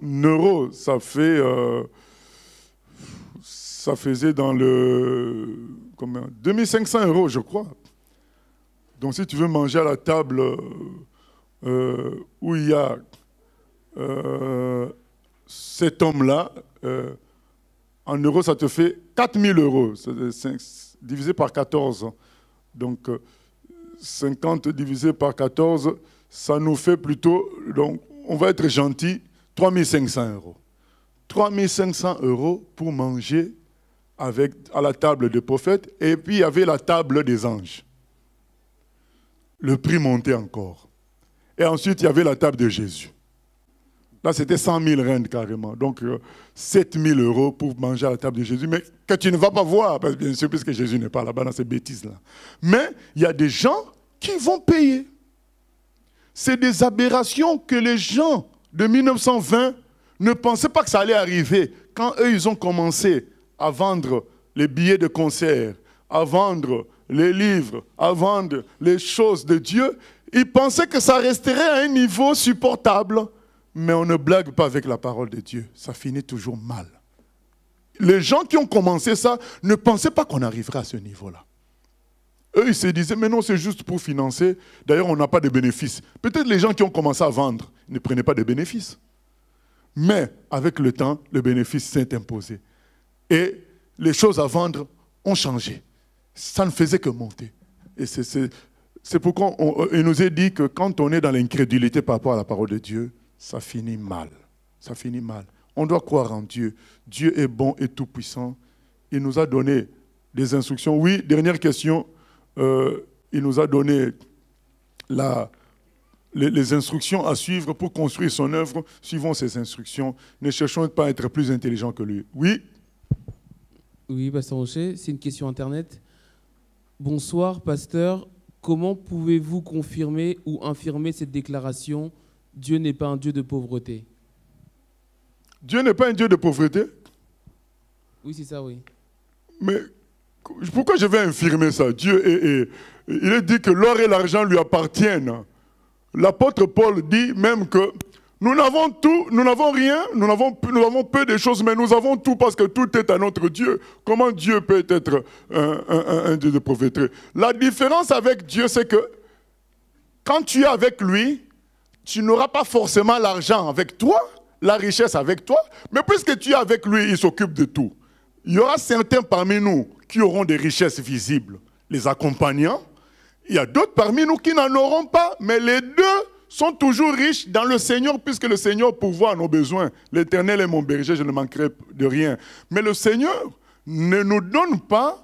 euros, ça fait... ça faisait dans le... Combien? 2500 €, je crois. Donc si tu veux manger à la table où il y a cet homme-là, en euros, ça te fait 4000 €. Divisé par 14. Donc 50 divisé par 14, ça nous fait plutôt... Donc on va être gentil, 3500 €. 3500 € pour manger à la table des prophètes, et puis il y avait la table des anges. Le prix montait encore. Et ensuite, il y avait la table de Jésus. Là, c'était 100 000 rendes carrément. Donc, 7 000 € pour manger à la table de Jésus, mais que tu ne vas pas voir, parce que, bien sûr, puisque Jésus n'est pas là-bas dans ces bêtises-là. Mais il y a des gens qui vont payer. C'est des aberrations que les gens de 1920 ne pensaient pas que ça allait arriver. Quand eux, ils ont commencé à vendre les billets de concert, à vendre les livres, à vendre les choses de Dieu, ils pensaient que ça resterait à un niveau supportable. Mais on ne blague pas avec la parole de Dieu. Ça finit toujours mal. Les gens qui ont commencé ça ne pensaient pas qu'on arriverait à ce niveau-là. Eux, ils se disaient, mais non, c'est juste pour financer. D'ailleurs, on n'a pas de bénéfices. Peut-être les gens qui ont commencé à vendre ne prenaient pas de bénéfices. Mais avec le temps, le bénéfice s'est imposé. Et les choses à vendre ont changé. Ça ne faisait que monter. Et c'est pourquoi il nous est dit que quand on est dans l'incrédulité par rapport à la parole de Dieu, ça finit mal. Ça finit mal. On doit croire en Dieu. Dieu est bon et tout-puissant. Il nous a donné des instructions. Oui, dernière question. Il nous a donné les instructions à suivre pour construire son œuvre. Suivons ces instructions. Ne cherchons pas à être plus intelligents que lui. Oui. Oui, pasteur Rocher, c'est une question Internet. Bonsoir, pasteur. Comment pouvez-vous confirmer ou infirmer cette déclaration « Dieu n'est pas un Dieu de pauvreté » ? Dieu n'est pas un Dieu de pauvreté? Oui, c'est ça, oui. Mais pourquoi je vais infirmer ça? Dieu il est dit que l'or et l'argent lui appartiennent. L'apôtre Paul dit même que nous n'avons tout, nous n'avons rien, nous avons peu de choses, mais nous avons tout parce que tout est à notre Dieu. Comment Dieu peut être un Dieu de pauvreté? La différence avec Dieu, c'est que quand tu es avec lui, tu n'auras pas forcément l'argent avec toi, la richesse avec toi, mais puisque tu es avec lui, il s'occupe de tout. Il y aura certains parmi nous qui auront des richesses visibles, les accompagnants. Il y a d'autres parmi nous qui n'en auront pas, mais les deux sont toujours riches dans le Seigneur, puisque le Seigneur pourvoit à nos besoins. L'Éternel est mon berger, je ne manquerai de rien. Mais le Seigneur ne nous donne pas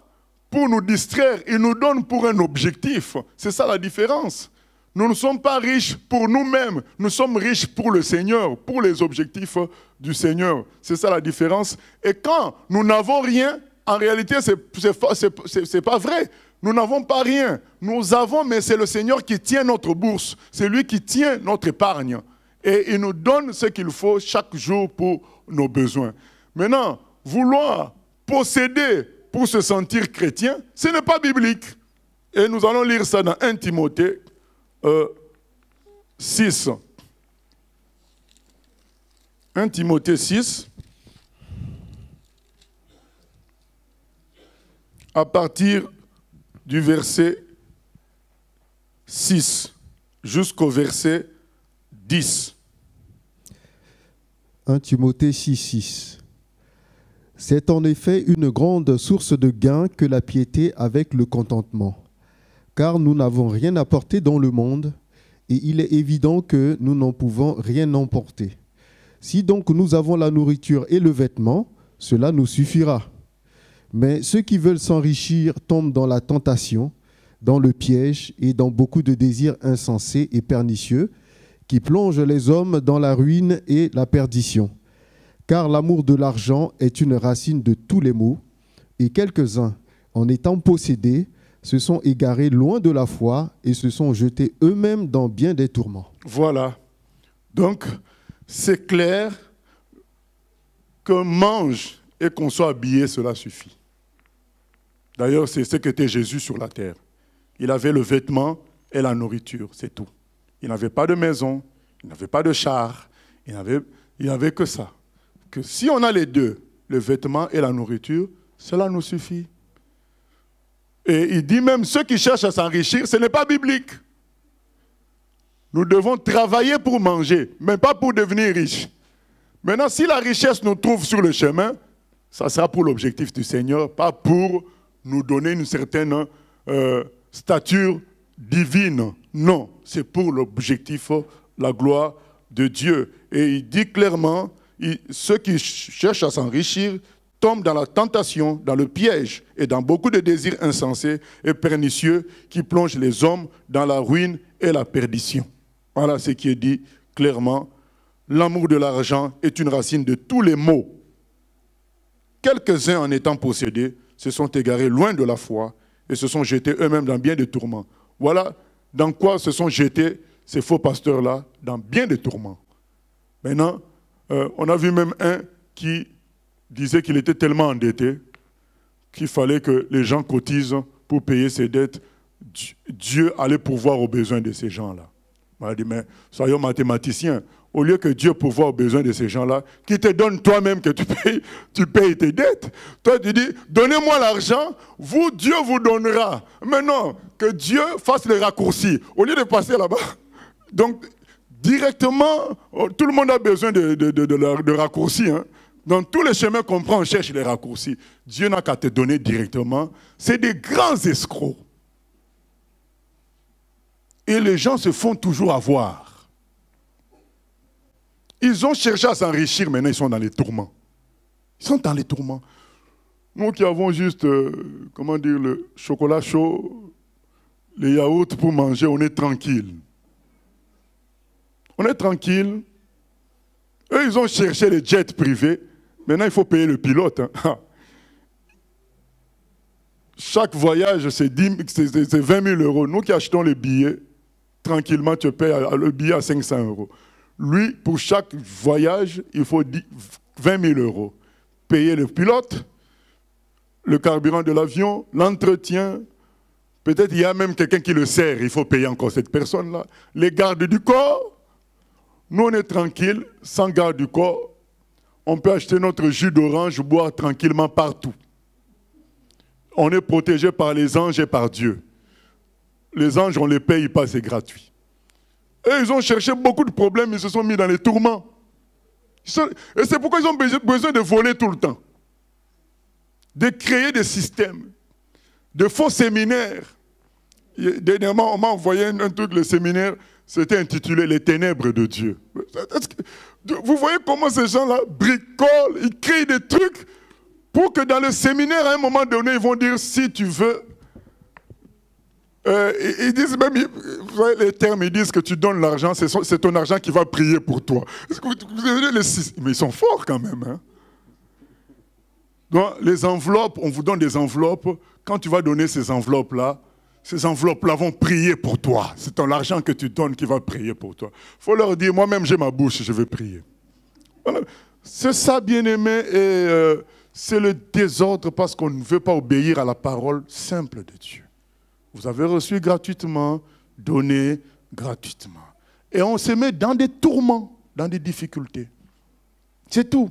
pour nous distraire, il nous donne pour un objectif. C'est ça la différence. Nous ne sommes pas riches pour nous-mêmes, nous sommes riches pour le Seigneur, pour les objectifs du Seigneur. C'est ça la différence. Et quand nous n'avons rien, en réalité, c'est pas vrai. Nous n'avons pas rien. Nous avons, mais c'est le Seigneur qui tient notre bourse. C'est lui qui tient notre épargne. Et il nous donne ce qu'il faut chaque jour pour nos besoins. Maintenant, vouloir posséder pour se sentir chrétien, ce n'est pas biblique. Et nous allons lire ça dans 1 Timothée 6. 1 Timothée 6. À partir du verset 6 jusqu'au verset 10. 1 Timothée 6, 6. C'est en effet une grande source de gain que la piété avec le contentement, car nous n'avons rien apporté dans le monde, et il est évident que nous n'en pouvons rien emporter. Si donc nous avons la nourriture et le vêtement, cela nous suffira. Mais ceux qui veulent s'enrichir tombent dans la tentation, dans le piège et dans beaucoup de désirs insensés et pernicieux, qui plongent les hommes dans la ruine et la perdition. Car l'amour de l'argent est une racine de tous les maux, et quelques-uns, en étant possédés, se sont égarés loin de la foi et se sont jetés eux-mêmes dans bien des tourments. Voilà. Donc, c'est clair qu'on mange et qu'on soit habillé, cela suffit. D'ailleurs, c'est ce qu'était Jésus sur la terre. Il avait le vêtement et la nourriture, c'est tout. Il n'avait pas de maison, il n'avait pas de char, il n'avait que ça. Que si on a les deux, le vêtement et la nourriture, cela nous suffit. Et il dit même, ceux qui cherchent à s'enrichir, ce n'est pas biblique. Nous devons travailler pour manger, mais pas pour devenir riches. Maintenant, si la richesse nous trouve sur le chemin, ça sera pour l'objectif du Seigneur, pas pour nous donner une certaine stature divine. Non, c'est pour l'objectif, la gloire de Dieu. Et il dit clairement, ceux qui cherchent à s'enrichir tombent dans la tentation, dans le piège et dans beaucoup de désirs insensés et pernicieux qui plongent les hommes dans la ruine et la perdition. Voilà ce qui est dit clairement. L'amour de l'argent est une racine de tous les maux. Quelques-uns, en étant possédés, se sont égarés loin de la foi et se sont jetés eux-mêmes dans bien des tourments. Voilà dans quoi se sont jetés ces faux pasteurs-là, dans bien des tourments. Maintenant, on a vu même un qui disait qu'il était tellement endetté qu'il fallait que les gens cotisent pour payer ses dettes. Dieu allait pourvoir aux besoins de ces gens-là. On a dit, mais soyons mathématiciens. Au lieu que Dieu pourvoie aux besoins de ces gens-là, qui te donne toi-même que tu payes tes dettes. Toi, tu dis, donnez-moi l'argent, Dieu vous donnera. Mais non, que Dieu fasse les raccourcis. Au lieu de passer là-bas. Donc, directement, tout le monde a besoin de raccourcis. Hein. Dans tous les chemins qu'on prend, on cherche les raccourcis. Dieu n'a qu'à te donner directement. C'est des grands escrocs. Et les gens se font toujours avoir. Ils ont cherché à s'enrichir, maintenant ils sont dans les tourments. Ils sont dans les tourments. Nous qui avons juste, le chocolat chaud, les yaourts pour manger, on est tranquille. On est tranquille. Eux, ils ont cherché les jets privés. Maintenant, il faut payer le pilote. Hein. Chaque voyage, c'est 20 000 euros. Nous qui achetons les billets, tranquillement, tu payes le billet à 500 euros. Lui, pour chaque voyage, il faut 20 000 euros. Payer le pilote, le carburant de l'avion, l'entretien. Peut-être il y a même quelqu'un qui le sert, il faut payer encore cette personne-là. Les gardes du corps. Nous, on est tranquille, sans garde du corps. On peut acheter notre jus d'orange, boire tranquillement partout. On est protégé par les anges et par Dieu. Les anges, on les paye pas, c'est gratuit. Et ils ont cherché beaucoup de problèmes, ils se sont mis dans les tourments. Et c'est pourquoi ils ont besoin de voler tout le temps. De créer des systèmes, de faux séminaires. Dernièrement, on m'a envoyé un truc, le séminaire, c'était intitulé « Les ténèbres de Dieu ». Vous voyez comment ces gens-là bricolent, ils créent des trucs pour que dans le séminaire, à un moment donné, ils vont dire « Si tu veux Ils disent même, vous voyez les termes, ils disent que tu donnes l'argent, c'est ton argent qui va prier pour toi. Mais ils sont forts quand même. Hein? Donc, les enveloppes, on vous donne des enveloppes. Quand tu vas donner ces enveloppes-là vont prier pour toi. C'est ton argent que tu donnes qui va prier pour toi. Il faut leur dire, moi-même j'ai ma bouche, je vais prier. Voilà. C'est ça, bien-aimé, et c'est le désordre parce qu'on ne veut pas obéir à la parole simple de Dieu. Vous avez reçu gratuitement, donné gratuitement. Et on se met dans des tourments, dans des difficultés. C'est tout.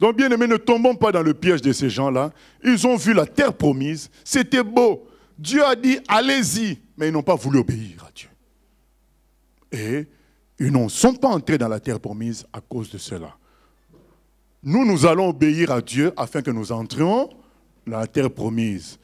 Donc, bien aimés, ne tombons pas dans le piège de ces gens-là. Ils ont vu la terre promise. C'était beau. Dieu a dit, allez-y. Mais ils n'ont pas voulu obéir à Dieu. Et ils ne sont pas entrés dans la terre promise à cause de cela. Nous allons obéir à Dieu afin que nous entrions dans la terre promise.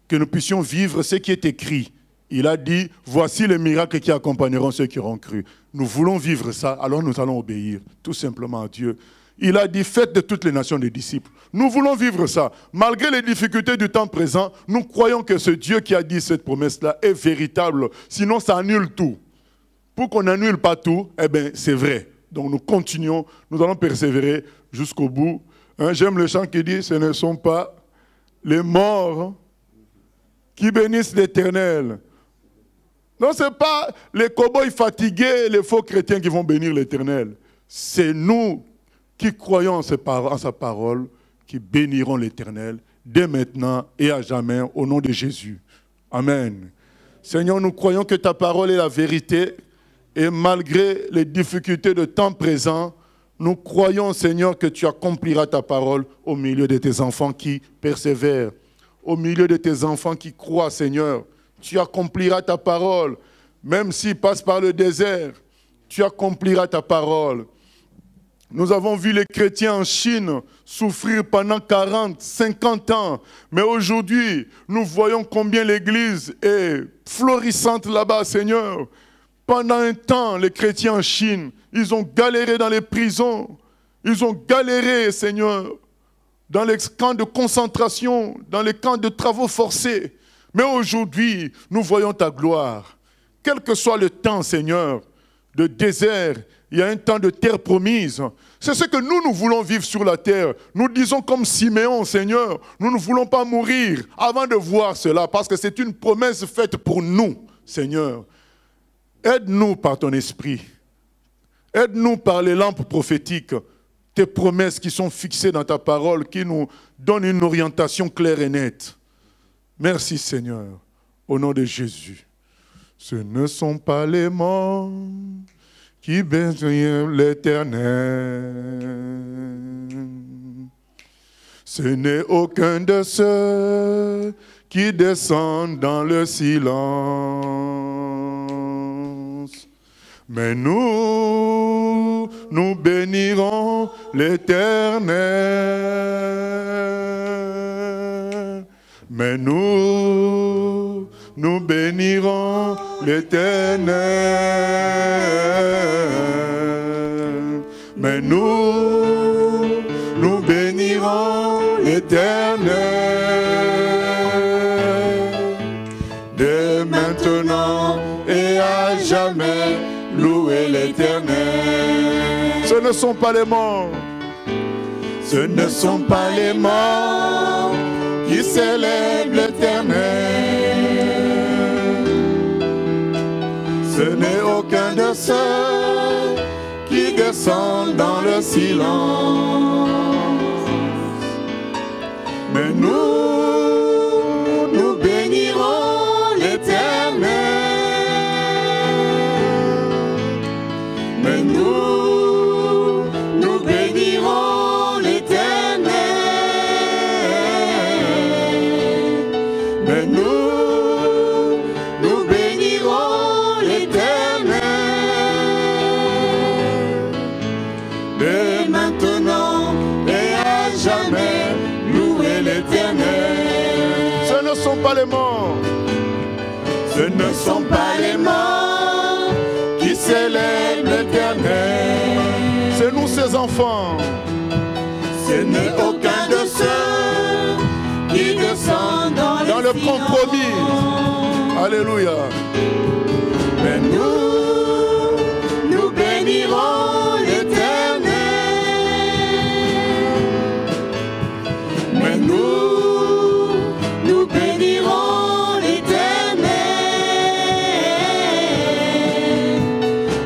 Que nous puissions vivre ce qui est écrit. Il a dit, voici les miracles qui accompagneront ceux qui auront cru. Nous voulons vivre ça, alors nous allons obéir tout simplement à Dieu. Il a dit, faites de toutes les nations des disciples. Nous voulons vivre ça. Malgré les difficultés du temps présent, nous croyons que ce Dieu qui a dit cette promesse-là est véritable. Sinon, ça annule tout. Pour qu'on n'annule pas tout, eh bien, c'est vrai. Donc nous continuons, nous allons persévérer jusqu'au bout. Hein, j'aime le chant qui dit, ce ne sont pas les morts qui bénissent l'Éternel. Non, ce n'est pas les cow-boys fatigués, les faux chrétiens qui vont bénir l'Éternel. C'est nous qui croyons en sa parole, qui béniront l'Éternel dès maintenant et à jamais, au nom de Jésus. Amen. Seigneur, nous croyons que ta parole est la vérité, et malgré les difficultés de temps présent, nous croyons, Seigneur, que tu accompliras ta parole au milieu de tes enfants qui persévèrent, au milieu de tes enfants qui croient, Seigneur. Tu accompliras ta parole, même s'ils passent par le désert, tu accompliras ta parole. Nous avons vu les chrétiens en Chine souffrir pendant 40, 50 ans. Mais aujourd'hui, nous voyons combien l'Église est florissante là-bas, Seigneur. Pendant un temps, les chrétiens en Chine, ils ont galéré dans les prisons. Ils ont galéré, Seigneur, dans les camps de concentration, dans les camps de travaux forcés. Mais aujourd'hui, nous voyons ta gloire. Quel que soit le temps, Seigneur, de désert, il y a un temps de terre promise. C'est ce que nous voulons vivre sur la terre. Nous disons comme Siméon, Seigneur, nous ne voulons pas mourir avant de voir cela, parce que c'est une promesse faite pour nous, Seigneur. Aide-nous par ton esprit. Aide-nous par les lampes prophétiques, tes promesses qui sont fixées dans ta parole, qui nous donnent une orientation claire et nette. Merci, Seigneur, au nom de Jésus. Ce ne sont pas les morts qui bénissent l'Éternel. Ce n'est aucun de ceux qui descendent dans le silence. Mais nous bénirons l'Éternel. Mais nous bénirons l'Éternel. Mais nous bénirons l'Éternel. Dès maintenant et à jamais, louez l'Éternel. Ce ne sont pas les morts. Ce ne sont pas les morts qui célèbrent l'Éternel. Ce n'est aucun de ceux qui descendent dans le silence. Mais nous bénirons l'Éternel. Mais nous bénirons l'Éternel. Mais nous bénirons l'Éternel. Dès maintenant et à jamais, louez l'Éternel. Ce ne sont pas les morts. Ce ne sont pas les morts qui célèbrent l'Éternel. C'est nous ses enfants. Ce n'est aucun de ceux qui descendent dans le compromis. Alléluia. Mais nous bénirons l'Éternel. Mais nous bénirons l'Éternel.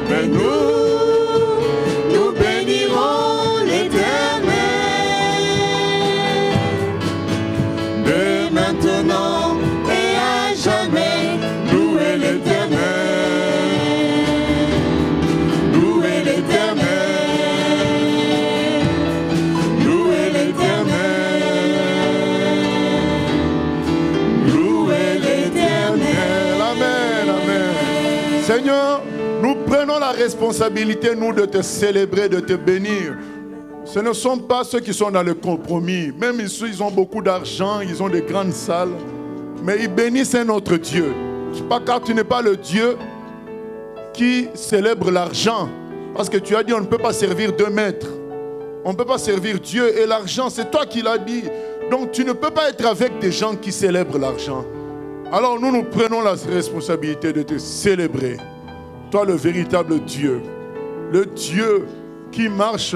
Mais nous bénirons l'Éternel. De maintenant et à jamais, louez l'Éternel. Louez l'Éternel. Louez l'Éternel. Louez l'Éternel. Amen, amen. Seigneur, nous prenons la responsabilité, nous, de te célébrer, de te bénir. Ce ne sont pas ceux qui sont dans le compromis. Même ils ont beaucoup d'argent, ils ont des grandes salles. Mais ils bénissent un autre Dieu. Pas car tu n'es pas le Dieu qui célèbre l'argent. Parce que tu as dit on ne peut pas servir deux maîtres. On ne peut pas servir Dieu et l'argent. C'est toi qui l'as dit. Donc tu ne peux pas être avec des gens qui célèbrent l'argent. Alors nous prenons la responsabilité de te célébrer. Toi le véritable Dieu. Le Dieu qui marche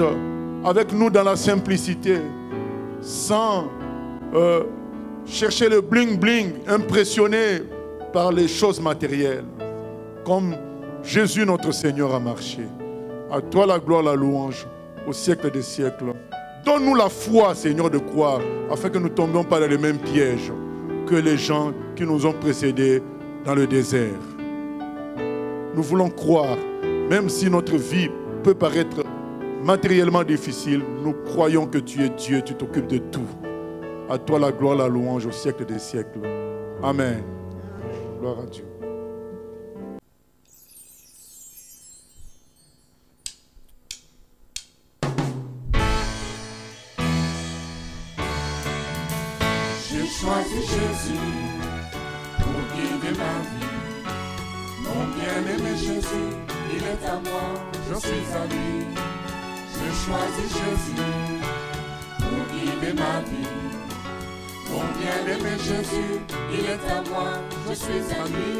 avec nous dans la simplicité. Sans chercher le bling-bling, impressionné par les choses matérielles. Comme Jésus notre Seigneur a marché. À toi la gloire, la louange, au siècle des siècles. Donne-nous la foi, Seigneur, de croire, afin que nous ne tombions pas dans les mêmes pièges que les gens qui nous ont précédés dans le désert. Nous voulons croire, même si notre vie peut paraître matériellement difficile, nous croyons que tu es Dieu, tu t'occupes de tout. À toi la gloire, la louange au siècle des siècles. Amen. Gloire à Dieu. J'ai choisi Jésus pour guider ma vie. Mon bien-aimé Jésus, il est à moi, je suis à lui. J'ai choisi Jésus pour guider ma vie. Mon bien-aimé Jésus, il est à moi, je suis à lui.